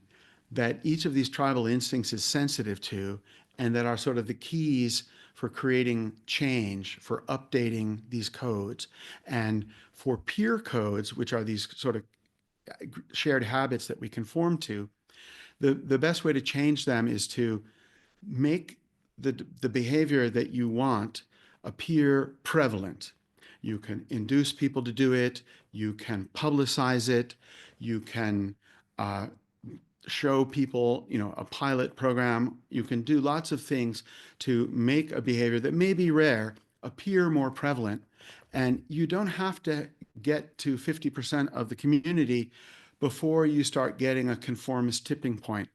that each of these tribal instincts is sensitive to, and that are sort of the keys for creating change, for updating these codes. And for peer codes, which are these sort of shared habits that we conform to, the best way to change them is to make the behavior that you want appear prevalent. You can induce people to do it, you can publicize it, you can uh, show people, a pilot program. You can do lots of things to make a behavior that may be rare appear more prevalent. And you don't have to get to 50% of the community before you start getting a conformist tipping point.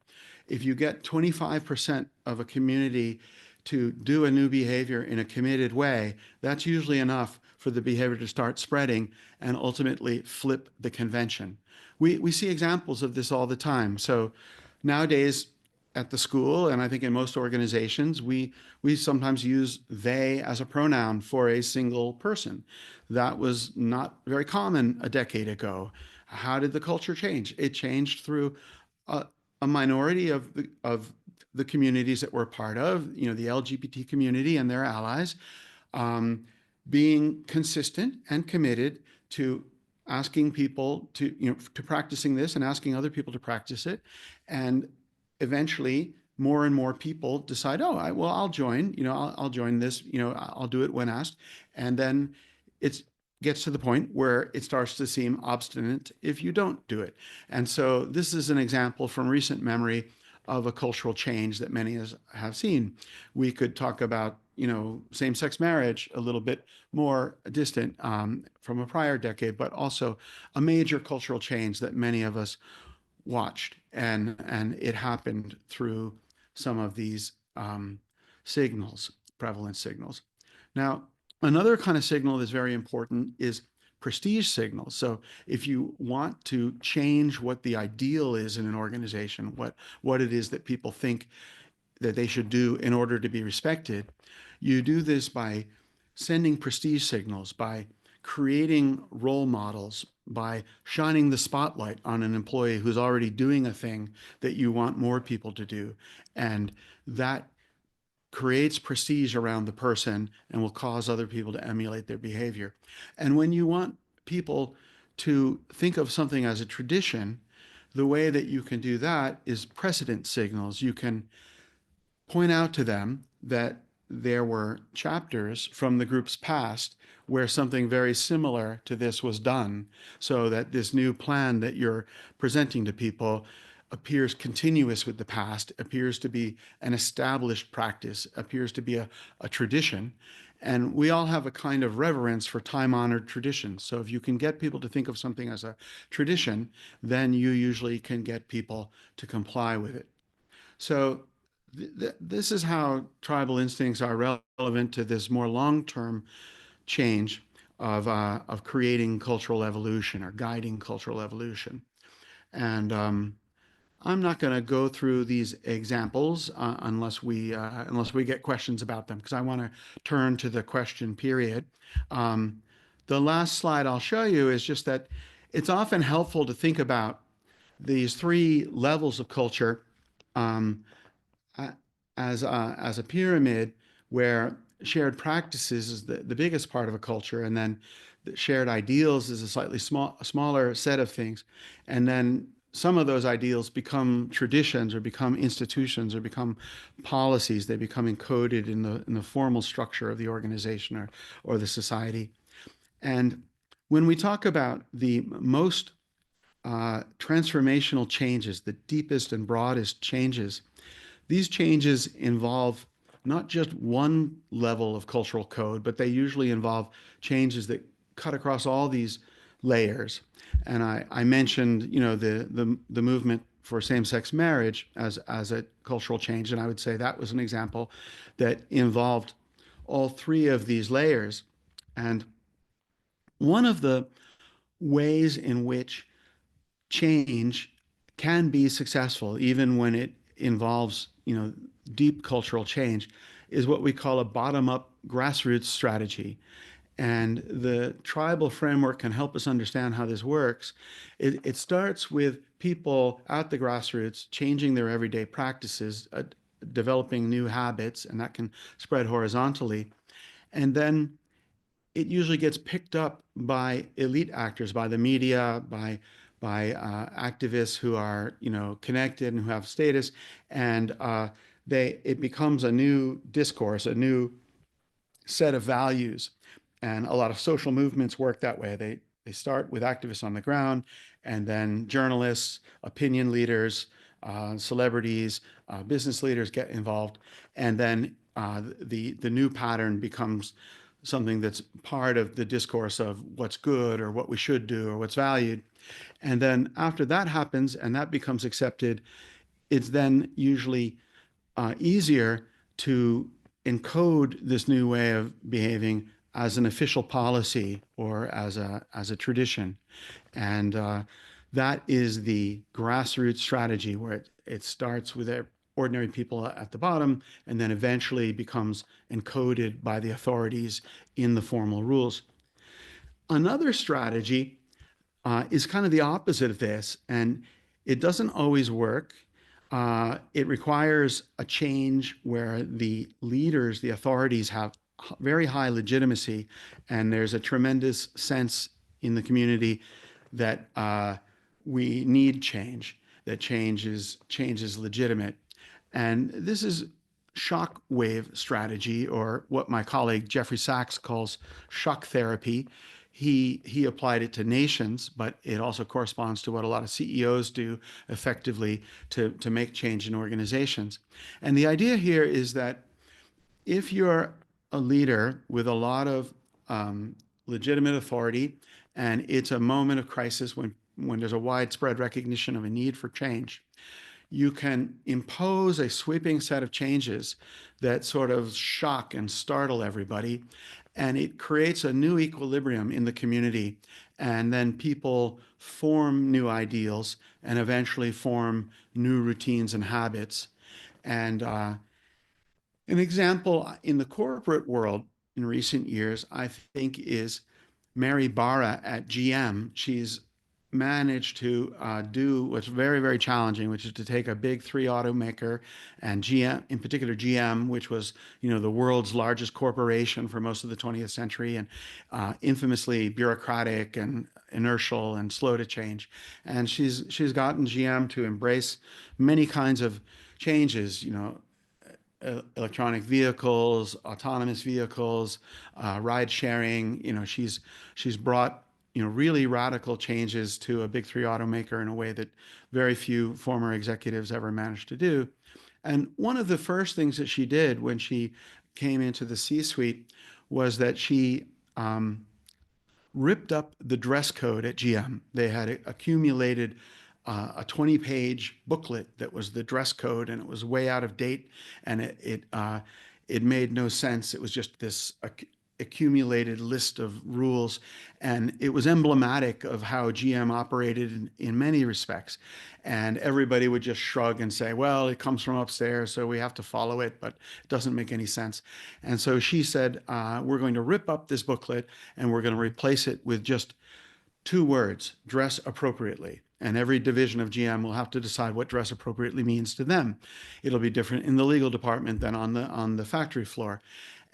If you get 25% of a community to do a new behavior in a committed way, that's usually enough for the behavior to start spreading and ultimately flip the convention. We see examples of this all the time. So nowadays at the school, and I think in most organizations, we sometimes use they as a pronoun for a single person. That was not very common a decade ago. How did the culture change? It changed through a minority of the communities that we're part of, the LGBT community and their allies, um, being consistent and committed to asking people to practicing this and asking other people to practice it, and eventually more and more people decide, oh, I'll join. I'll join this. I'll do it when asked, and then it gets to the point where it starts to seem obstinate if you don't do it. And so this is an example from recent memory of a cultural change that many have seen. We could talk about, same-sex marriage a little bit more distant from a prior decade, but also a major cultural change that many of us watched, and it happened through some of these signals, prevalent signals. Now, another kind of signal that's very important is prestige signals. So if you want to change what the ideal is in an organization, what it is that people think that they should do in order to be respected, you do this by sending prestige signals, by creating role models, by shining the spotlight on an employee who's already doing a thing that you want more people to do. And that creates prestige around the person and will cause other people to emulate their behavior. And when you want people to think of something as a tradition, the way that you can do that is precedent signals. You can point out to them that there were chapters from the group's past where something very similar to this was done, so that this new plan that you're presenting to people appears continuous with the past, appears to be an established practice, appears to be a tradition. And we all have a kind of reverence for time-honored traditions. So if you can get people to think of something as a tradition, then you usually can get people to comply with it. So this is how tribal instincts are relevant to this more long-term change of creating cultural evolution or guiding cultural evolution. And I'm not going to go through these examples unless we get questions about them, because I want to turn to the question period. The last slide I'll show you is just that it's often helpful to think about these three levels of culture um, as a pyramid, where shared practices is the biggest part of a culture, and then the shared ideals is a slightly smaller set of things, and then some of those ideals become traditions or become institutions or become policies. They become encoded in the formal structure of the organization or the society. And when we talk about the most transformational changes, the deepest and broadest changes, these changes involve not just one level of cultural code, but they usually involve changes that cut across all these layers. And I mentioned, the movement for same-sex marriage as a cultural change, and I would say that was an example that involved all three of these layers. And One of the ways in which change can be successful, even when it involves, deep cultural change, is what we call a bottom-up grassroots strategy. And the tribal framework can help us understand how this works. It starts with people at the grassroots changing their everyday practices, developing new habits, and that can spread horizontally. And then it usually gets picked up by elite actors, by the media, by activists who are, connected and who have status, and it becomes a new discourse, a new set of values. And a lot of social movements work that way. They start with activists on the ground, and then journalists, opinion leaders, celebrities, business leaders get involved, and then the new pattern becomes something that's part of the discourse of what's good or what we should do or what's valued. And then after that happens and that becomes accepted, it's then usually easier to encode this new way of behaving as an official policy or as a tradition. And that is the grassroots strategy where it starts with ordinary people at the bottom and then eventually becomes encoded by the authorities in the formal rules. Another strategy is kind of the opposite of this, and it doesn't always work. It requires a change where the leaders, the authorities, have very high legitimacy, and there's a tremendous sense in the community that we need change, that change is legitimate. And this is shock wave strategy, or what my colleague Jeffrey Sachs calls shock therapy. He applied it to nations, but it also corresponds to what a lot of CEOs do effectively to make change in organizations. And the idea here is that if you're a leader with a lot of legitimate authority, and it's a moment of crisis when there's a widespread recognition of a need for change, you can impose a sweeping set of changes that sort of shock and startle everybody, and it creates a new equilibrium in the community. And then people form new ideals and eventually form new routines and habits. And an example in the corporate world in recent years, I think, is Mary Barra at GM. She's managed to do what's very, very challenging, which is to take a big three automaker, and GM, in particular GM, which was, the world's largest corporation for most of the 20th century, and infamously bureaucratic and inertial and slow to change. And she's gotten GM to embrace many kinds of changes, electronic vehicles, autonomous vehicles, ride sharing. She's brought really radical changes to a big three automaker in a way that very few former executives ever managed to do. And one of the first things that she did when she came into the C-suite was that she ripped up the dress code at GM. They had accumulated a 20-page booklet that was the dress code, and it was way out of date, and it made no sense. It was just this accumulated list of rules, and it was emblematic of how GM operated in many respects. And everybody would just shrug and say, well, it comes from upstairs, so we have to follow it, but it doesn't make any sense. And so she said, we're going to rip up this booklet and we're going to replace it with just two words: dress appropriately. And every division of GM will have to decide what dress appropriately means to them. It'll be different in the legal department than on the factory floor.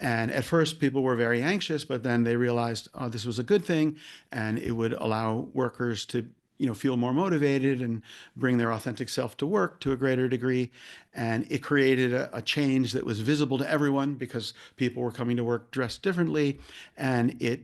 And at first, people were very anxious, but then they realized, oh, this was a good thing, and it would allow workers to feel more motivated and bring their authentic self to work to a greater degree. And it created a change that was visible to everyone because people were coming to work dressed differently. And it,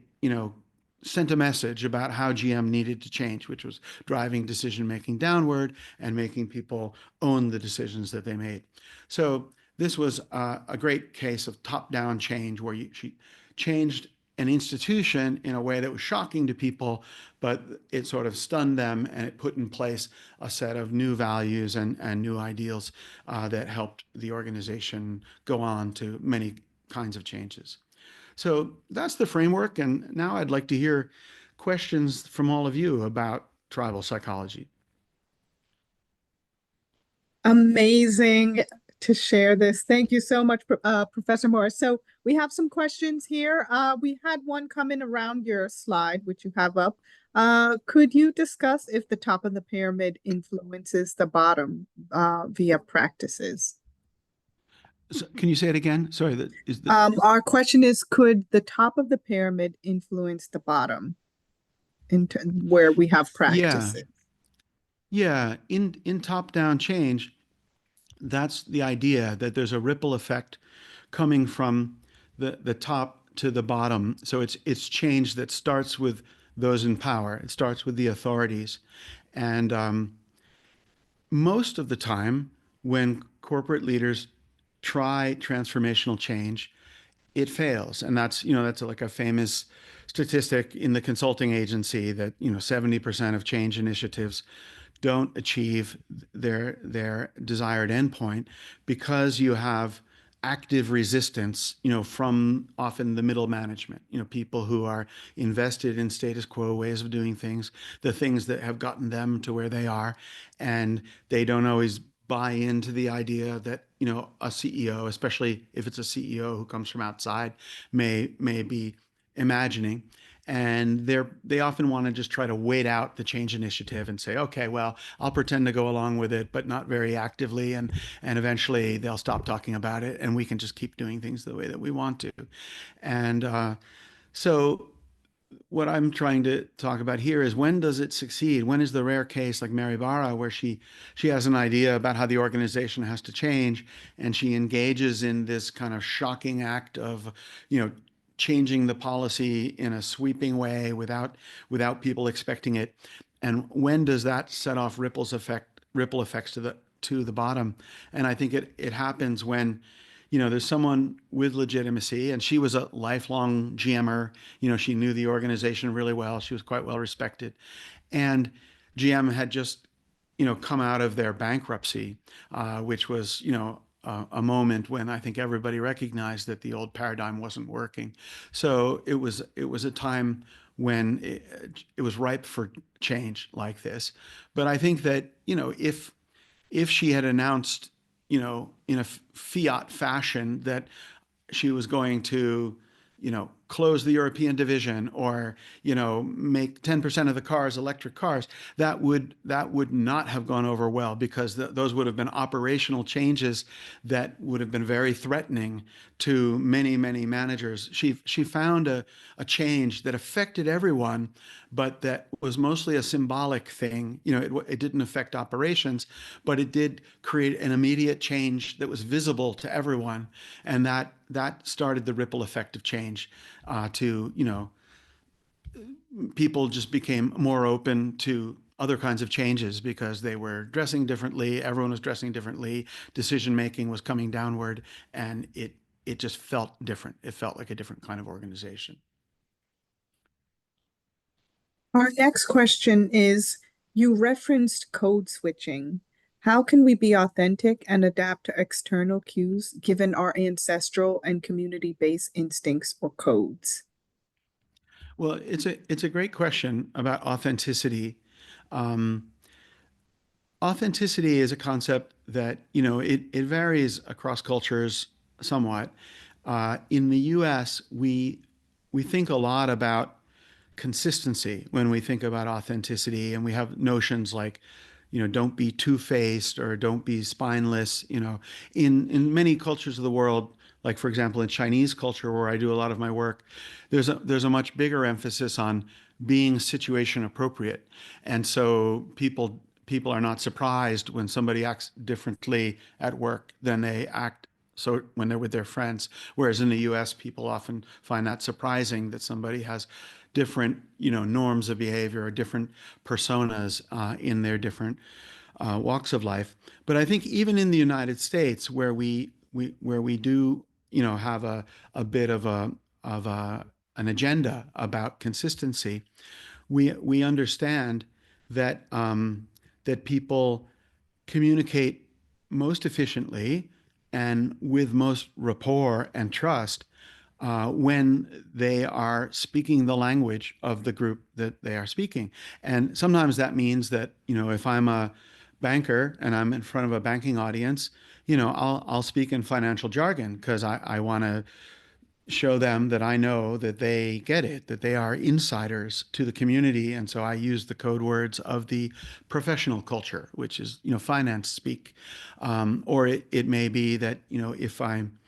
sent a message about how GM needed to change, which was driving decision-making downward and making people own the decisions that they made. So this was a great case of top-down change where she changed an institution in a way that was shocking to people, but it sort of stunned them, and it put in place a set of new values and new ideals that helped the organization go on to many kinds of changes. So that's the framework. And now I'd like to hear questions from all of you about tribal psychology. Amazing to share this. Thank you so much, Professor Morris. So we have some questions here. We had one come in around your slide, which you have up. Could you discuss if the top of the pyramid influences the bottom via practices? So can you say it again? Sorry, that is the Our question is, could the top of the pyramid influence the bottom into where we have yeah, practices? yeah. In top-down change, that's the idea that there's a ripple effect coming from the top to the bottom. So it's change that starts with those in power. It starts with the authorities, and most of the time, when corporate leaders try transformational change, it fails. And that's like a famous statistic in the consulting agency that 70% of change initiatives don't achieve their desired endpoint because you have active resistance, from often the middle management, people who are invested in status quo ways of doing things, the things that have gotten them to where they are, and they don't always buy into the idea that a CEO, especially if it's a CEO who comes from outside, may be imagining. And they often want to just try to wait out the change initiative and say, okay, well, I'll pretend to go along with it, but not very actively, and eventually they'll stop talking about it, and we can just keep doing things the way that we want to. And so what I'm trying to talk about here is, when does it succeed? When is the rare case like Mary Barra, where she has an idea about how the organization has to change, and she engages in this kind of shocking act of, you know, changing the policy in a sweeping way without people expecting it? And when does that set off ripple effects to the bottom? And I think it happens when there's someone with legitimacy, and she was a lifelong GMer. She knew the organization really well. She was quite well respected. And GM had just, come out of their bankruptcy, which was, a moment when I think everybody recognized that the old paradigm wasn't working. So it was a time when it was ripe for change like this. But I think that, if she had announced, in a fiat fashion, that she was going to, close the European division, or, make 10% of the cars electric cars, that would not have gone over well, because those would have been operational changes that would have been very threatening to many, many managers. She found a change that affected everyone, but that was mostly a symbolic thing. It didn't affect operations, but it did create an immediate change that was visible to everyone, and that started the ripple effect of change. To People just became more open to other kinds of changes because they were dressing differently. Everyone was dressing differently. Decision making was coming downward, and it just felt different. It felt like a different kind of organization. Our next question is, you referenced code switching. How can we be authentic and adapt to external cues given our ancestral and community-based instincts or codes? Well, it's a great question about authenticity. Um, Authenticity is a concept that it varies across cultures somewhat. In the U.S., we think a lot about consistency when we think about authenticity, and we have notions like, don't be two-faced or don't be spineless. In many cultures of the world, like for example in Chinese culture, where I do a lot of my work, there's a much bigger emphasis on being situation appropriate, and so people are not surprised when somebody acts differently at work than they act so when they're with their friends. Whereas in the US, people often find that surprising, that somebody has different, norms of behavior or different personas in their different walks of life. But I think even in the United States, where we do, have a bit of an agenda about consistency, we understand that people communicate most efficiently and with most rapport and trust when they are speaking the language of the group that they are speaking. And sometimes that means that, if I'm a banker and I'm in front of a banking audience, I'll speak in financial jargon because I want to show them that I know that they get it, that they are insiders to the community. And so I use the code words of the professional culture, which is, finance speak. Or it may be that, if I'm,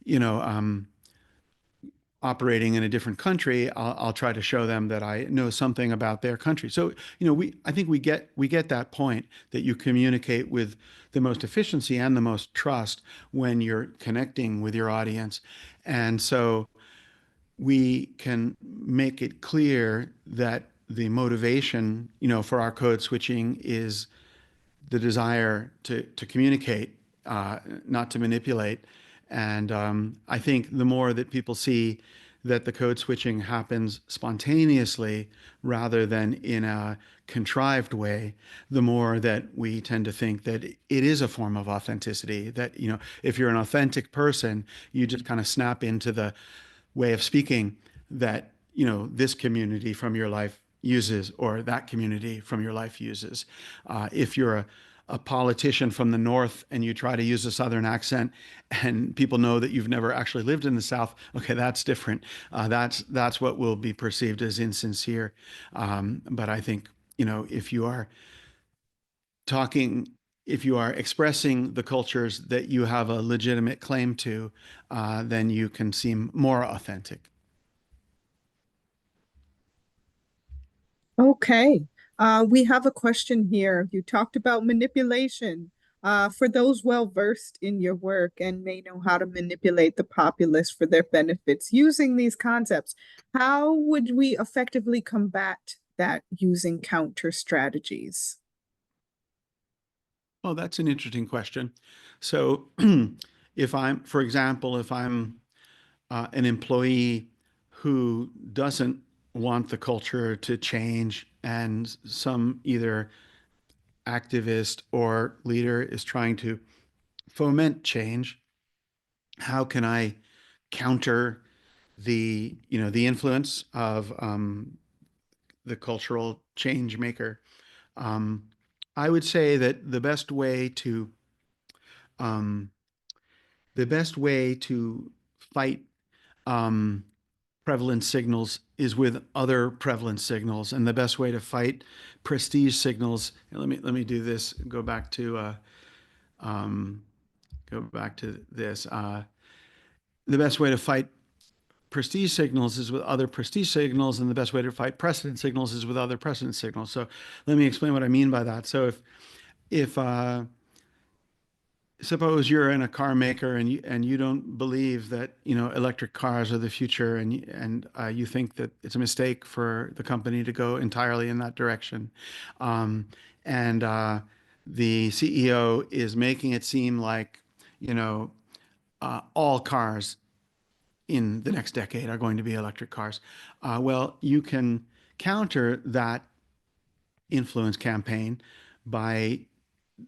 you know, operating in a different country, I'll try to show them that I know something about their country. So, I think we get that point that you communicate with the most efficiency and the most trust when you're connecting with your audience. And so we can make it clear that the motivation, for our code switching is the desire to communicate, not to manipulate. And I think the more that people see that the code switching happens spontaneously rather than in a contrived way, the more that we tend to think that it is a form of authenticity. That, if you're an authentic person, you just kind of snap into the way of speaking that, this community from your life uses or that community from your life uses. If you're a politician from the North and you try to use a Southern accent and people know that you've never actually lived in the South, okay, that's different. That's what will be perceived as insincere. But I think, if you are talking, if you are expressing the cultures that you have a legitimate claim to, then you can seem more authentic. Okay. We have a question here. You talked about manipulation. For those well versed in your work and may know how to manipulate the populace for their benefits using these concepts, how would we effectively combat that using counter strategies? Oh, that's an interesting question. So, for example, if I'm an employee who doesn't want the culture to change and some either activist or leader is trying to foment change, how can I counter the influence of the cultural change maker? Um, I would say that um, the best way to fight um, prevalent signals is with other prevalent signals, and the best way to fight prestige signals. Let me do this. Um, Go back to this. The best way to fight prestige signals is with other prestige signals, and the best way to fight precedent signals is with other precedent signals. So let me explain what I mean by that. So if suppose you're in a car maker and you don't believe that electric cars are the future, and you think that it's a mistake for the company to go entirely in that direction, and the CEO is making it seem like you know all cars in the next decade are going to be electric cars. Well, you can counter that influence campaign by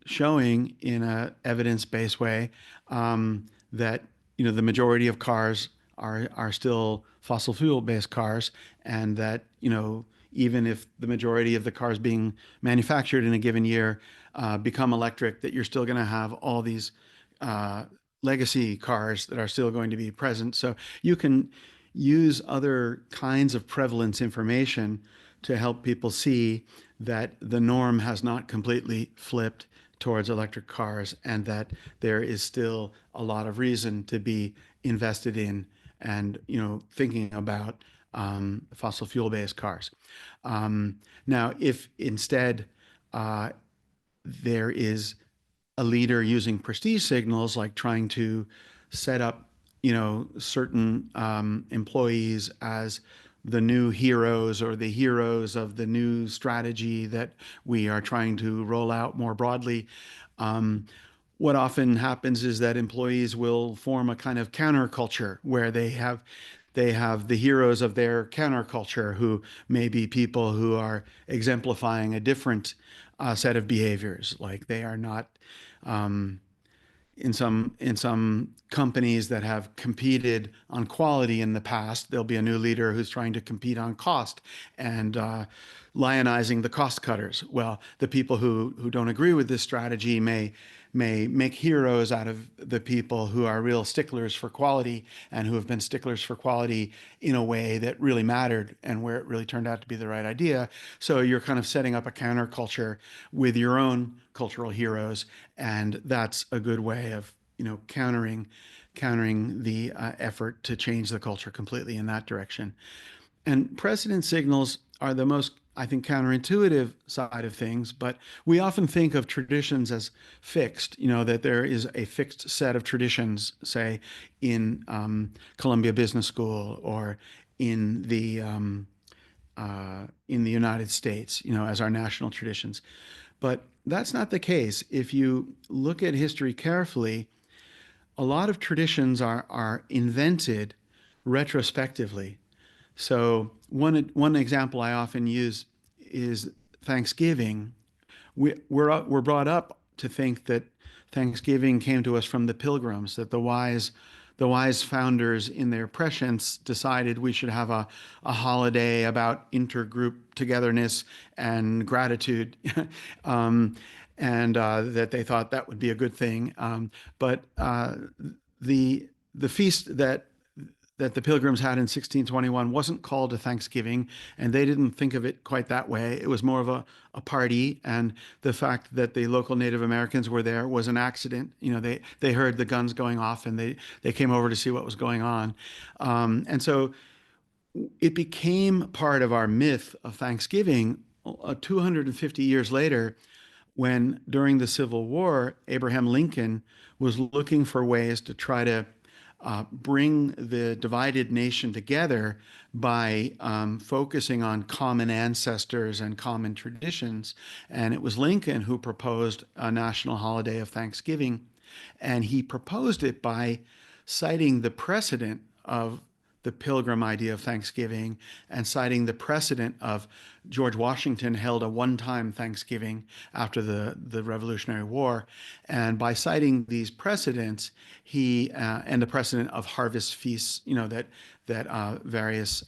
showing in a evidence-based way that the majority of cars are still fossil fuel-based cars, and that even if the majority of the cars being manufactured in a given year become electric, that you're still going to have all these uh, legacy cars that are still going to be present. So you can use other kinds of prevalence information to help people see that the norm has not completely flipped towards electric cars, and that there is still a lot of reason to be invested in and thinking about fossil fuel based cars. Now, if instead uh, there is a leader using prestige signals, like trying to set up, certain employees as the new heroes or the heroes of the new strategy that we are trying to roll out more broadly. Um, what often happens is that employees will form a kind of counterculture where they have the heroes of their counterculture, who may be people who are exemplifying a different set of behaviors, like they are not um, in some companies that have competed on quality in the past, there'll be a new leader who's trying to compete on cost and lionizing the cost cutters. Well, the people who don't agree with this strategy may make heroes out of the people who are real sticklers for quality and who have been sticklers for quality in a way that really mattered and where it really turned out to be the right idea. So you're kind of setting up a counterculture with your own cultural heroes, and that's a good way of, countering the effort to change the culture completely in that direction. And precedent signals are the most, I think, counterintuitive side of things, but we often think of traditions as fixed, that there is a fixed set of traditions, say, in Columbia Business School or in the United States, as our national traditions. But that's not the case. If you look at history carefully, a lot of traditions are invented retrospectively. So one example I often use is Thanksgiving. We're brought up to think that Thanksgiving came to us from the Pilgrims, that the wise founders in their prescience decided we should have a holiday about intergroup togetherness and gratitude, and that they thought that would be a good thing. But the feast that the Pilgrims had in 1621 wasn't called a Thanksgiving, and they didn't think of it quite that way. It was more of a party, and the fact that the local Native Americans were there was an accident. They heard the guns going off, and they came over to see what was going on. And so it became part of our myth of Thanksgiving 250 years later, when during the Civil War, Abraham Lincoln was looking for ways to try to bring the divided nation together by focusing on common ancestors and common traditions. And it was Lincoln who proposed a national holiday of Thanksgiving. And he proposed it by citing the precedent of the Pilgrim idea of Thanksgiving and citing the precedent of George Washington held a one-time Thanksgiving after the Revolutionary War. And by citing these precedents, he and the precedent of harvest feasts, that various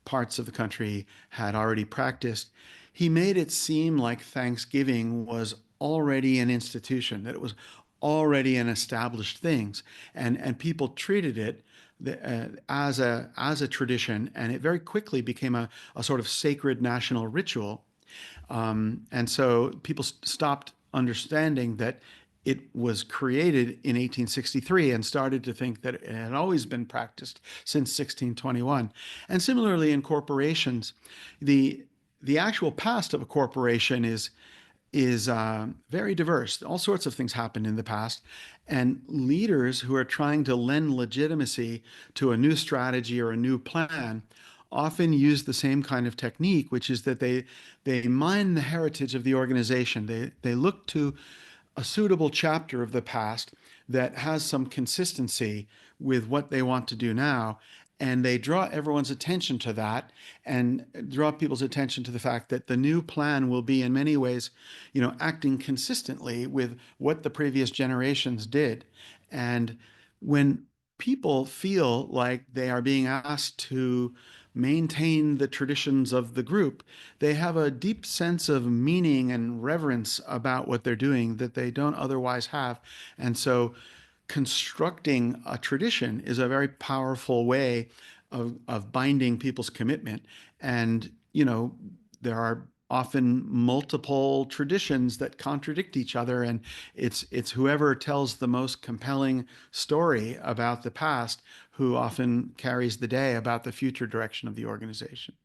parts of the country had already practiced, he made it seem like Thanksgiving was already an institution, that it was already an established thing, and people treated it as a tradition, and it very quickly became a sort of sacred national ritual. And so people stopped understanding that it was created in 1863 and started to think that it had always been practiced since 1621. And similarly in corporations, the actual past of a corporation is very diverse. All sorts of things happened in the past. And leaders who are trying to lend legitimacy to a new strategy or a new plan often use the same kind of technique, which is that they mine the heritage of the organization. They look to a suitable chapter of the past that has some consistency with what they want to do now. And they draw everyone's attention to that and draw people's attention to the fact that the new plan will be in many ways, acting consistently with what the previous generations did. And when people feel like they are being asked to maintain the traditions of the group, they have a deep sense of meaning and reverence about what they're doing that they don't otherwise have. And so constructing a tradition is a very powerful way of binding people's commitment. And, there are often multiple traditions that contradict each other. And it's whoever tells the most compelling story about the past who often carries the day about the future direction of the organization.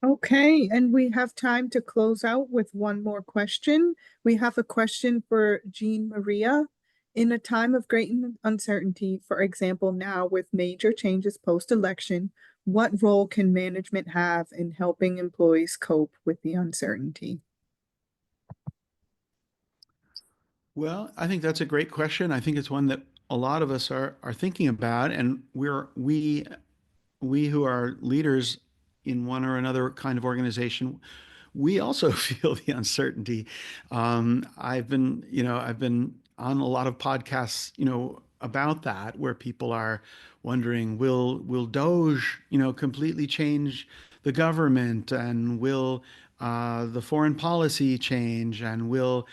Okay, and we have time to close out with one more question. We have a question for Jean Maria. In a time of great uncertainty, for example, now with major changes post-election, what role can management have in helping employees cope with the uncertainty? Well, I think that's a great question. I think it's one that a lot of us are thinking about, and we who are leaders in one or another kind of organization, we also feel the uncertainty. I've been on a lot of podcasts, about that, where people are wondering, will Doge, completely change the government, and will the foreign policy change, and will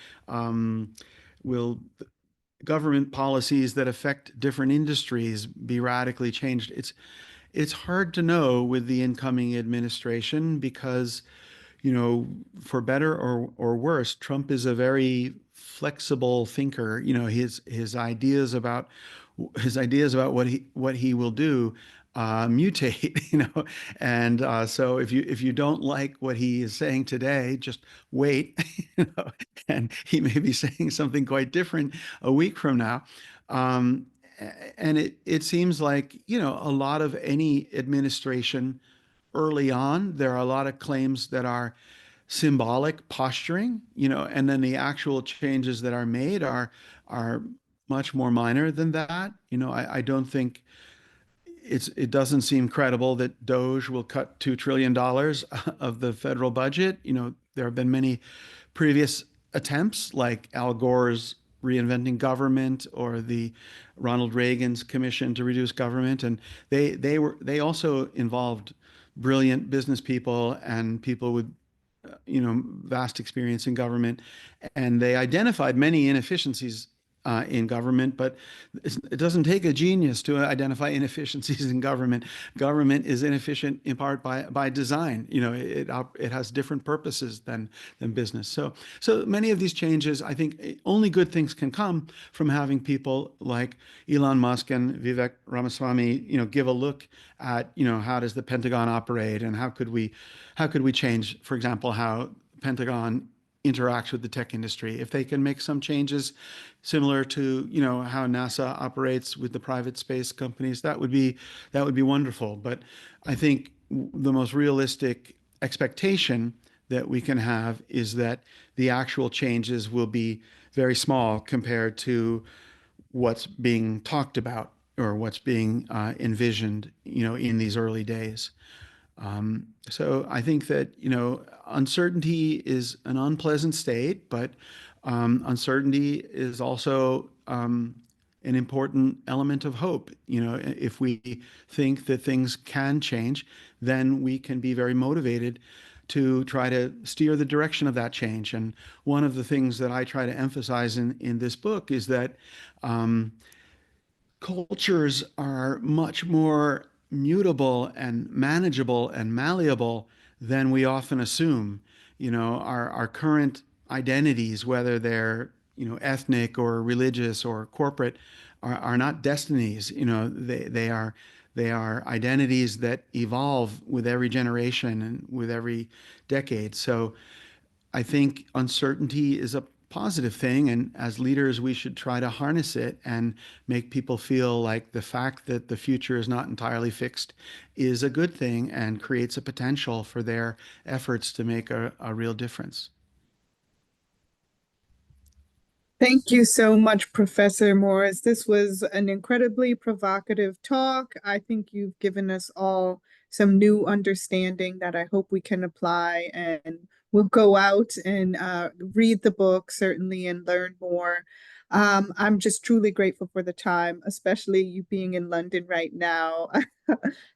government policies that affect different industries be radically changed? It's hard to know with the incoming administration because, for better or worse, Trump is a very flexible thinker. His ideas about what he will do mutate. And so if you don't like what he is saying today, just wait, and he may be saying something quite different a week from now. Um, and it seems like, a lot of any administration early on, there are a lot of claims that are symbolic posturing, and then the actual changes that are made are much more minor than that. I don't think it doesn't seem credible that Doge will cut $2 trillion of the federal budget. There have been many previous attempts, like Al Gore's Reinventing Government, or the Ronald Reagan's Commission to Reduce Government, and they also involved brilliant business people and people with vast experience in government, and they identified many inefficiencies in government, but it doesn't take a genius to identify inefficiencies in government. Government is inefficient in part by design. It has different purposes than business. So many of these changes, I think, only good things can come from having people like Elon Musk and Vivek Ramaswamy, give a look at, how does the Pentagon operate, and how could we change, for example, how Pentagon interacts with the tech industry. If they can make some changes similar to, how NASA operates with the private space companies, that would be wonderful. But I think the most realistic expectation that we can have is that the actual changes will be very small compared to what's being talked about, or what's being envisioned, in these early days. So I think that, uncertainty is an unpleasant state, but uncertainty is also an important element of hope. If we think that things can change, then we can be very motivated to try to steer the direction of that change. And one of the things that I try to emphasize in this book is that cultures are much more mutable and manageable and malleable than we often assume. Our current identities, whether they're, ethnic or religious or corporate, are not destinies. They are identities that evolve with every generation and with every decade. So I think uncertainty is a positive thing, and as leaders, we should try to harness it and make people feel like the fact that the future is not entirely fixed is a good thing and creates a potential for their efforts to make a real difference. Thank you so much, Professor Morris. This was an incredibly provocative talk. I think you've given us all some new understanding that I hope we can apply, and we'll go out and read the book, certainly, and learn more. I'm just truly grateful for the time, especially you being in London right now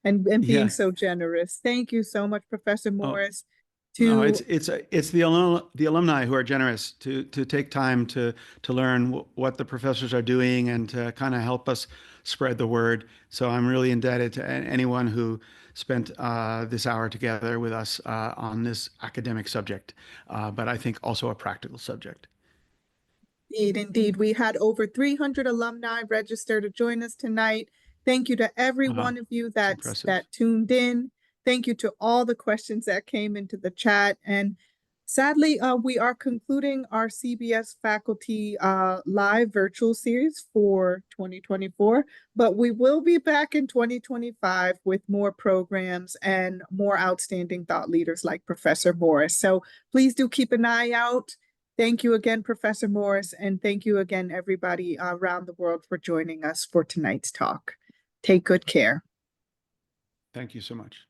and being Yeah. so generous. Thank you so much, Professor Oh, Morris. no, To it's the alumni who are generous to take time to learn what the professors are doing and to kind of help us spread the word. So I'm really indebted to anyone who spent this hour together with us on this academic subject, but I think also a practical subject. Indeed, indeed. We had over 300 alumni register to join us tonight. Thank you to every Wow, one of you it's that's impressive. that tuned in. Thank you to all the questions that came into the chat. And sadly, we are concluding our CBS faculty live virtual series for 2024, but we will be back in 2025 with more programs and more outstanding thought leaders like Professor Morris. So please do keep an eye out. Thank you again, Professor Morris, and thank you again, everybody around the world, for joining us for tonight's talk. Take good care. Thank you so much.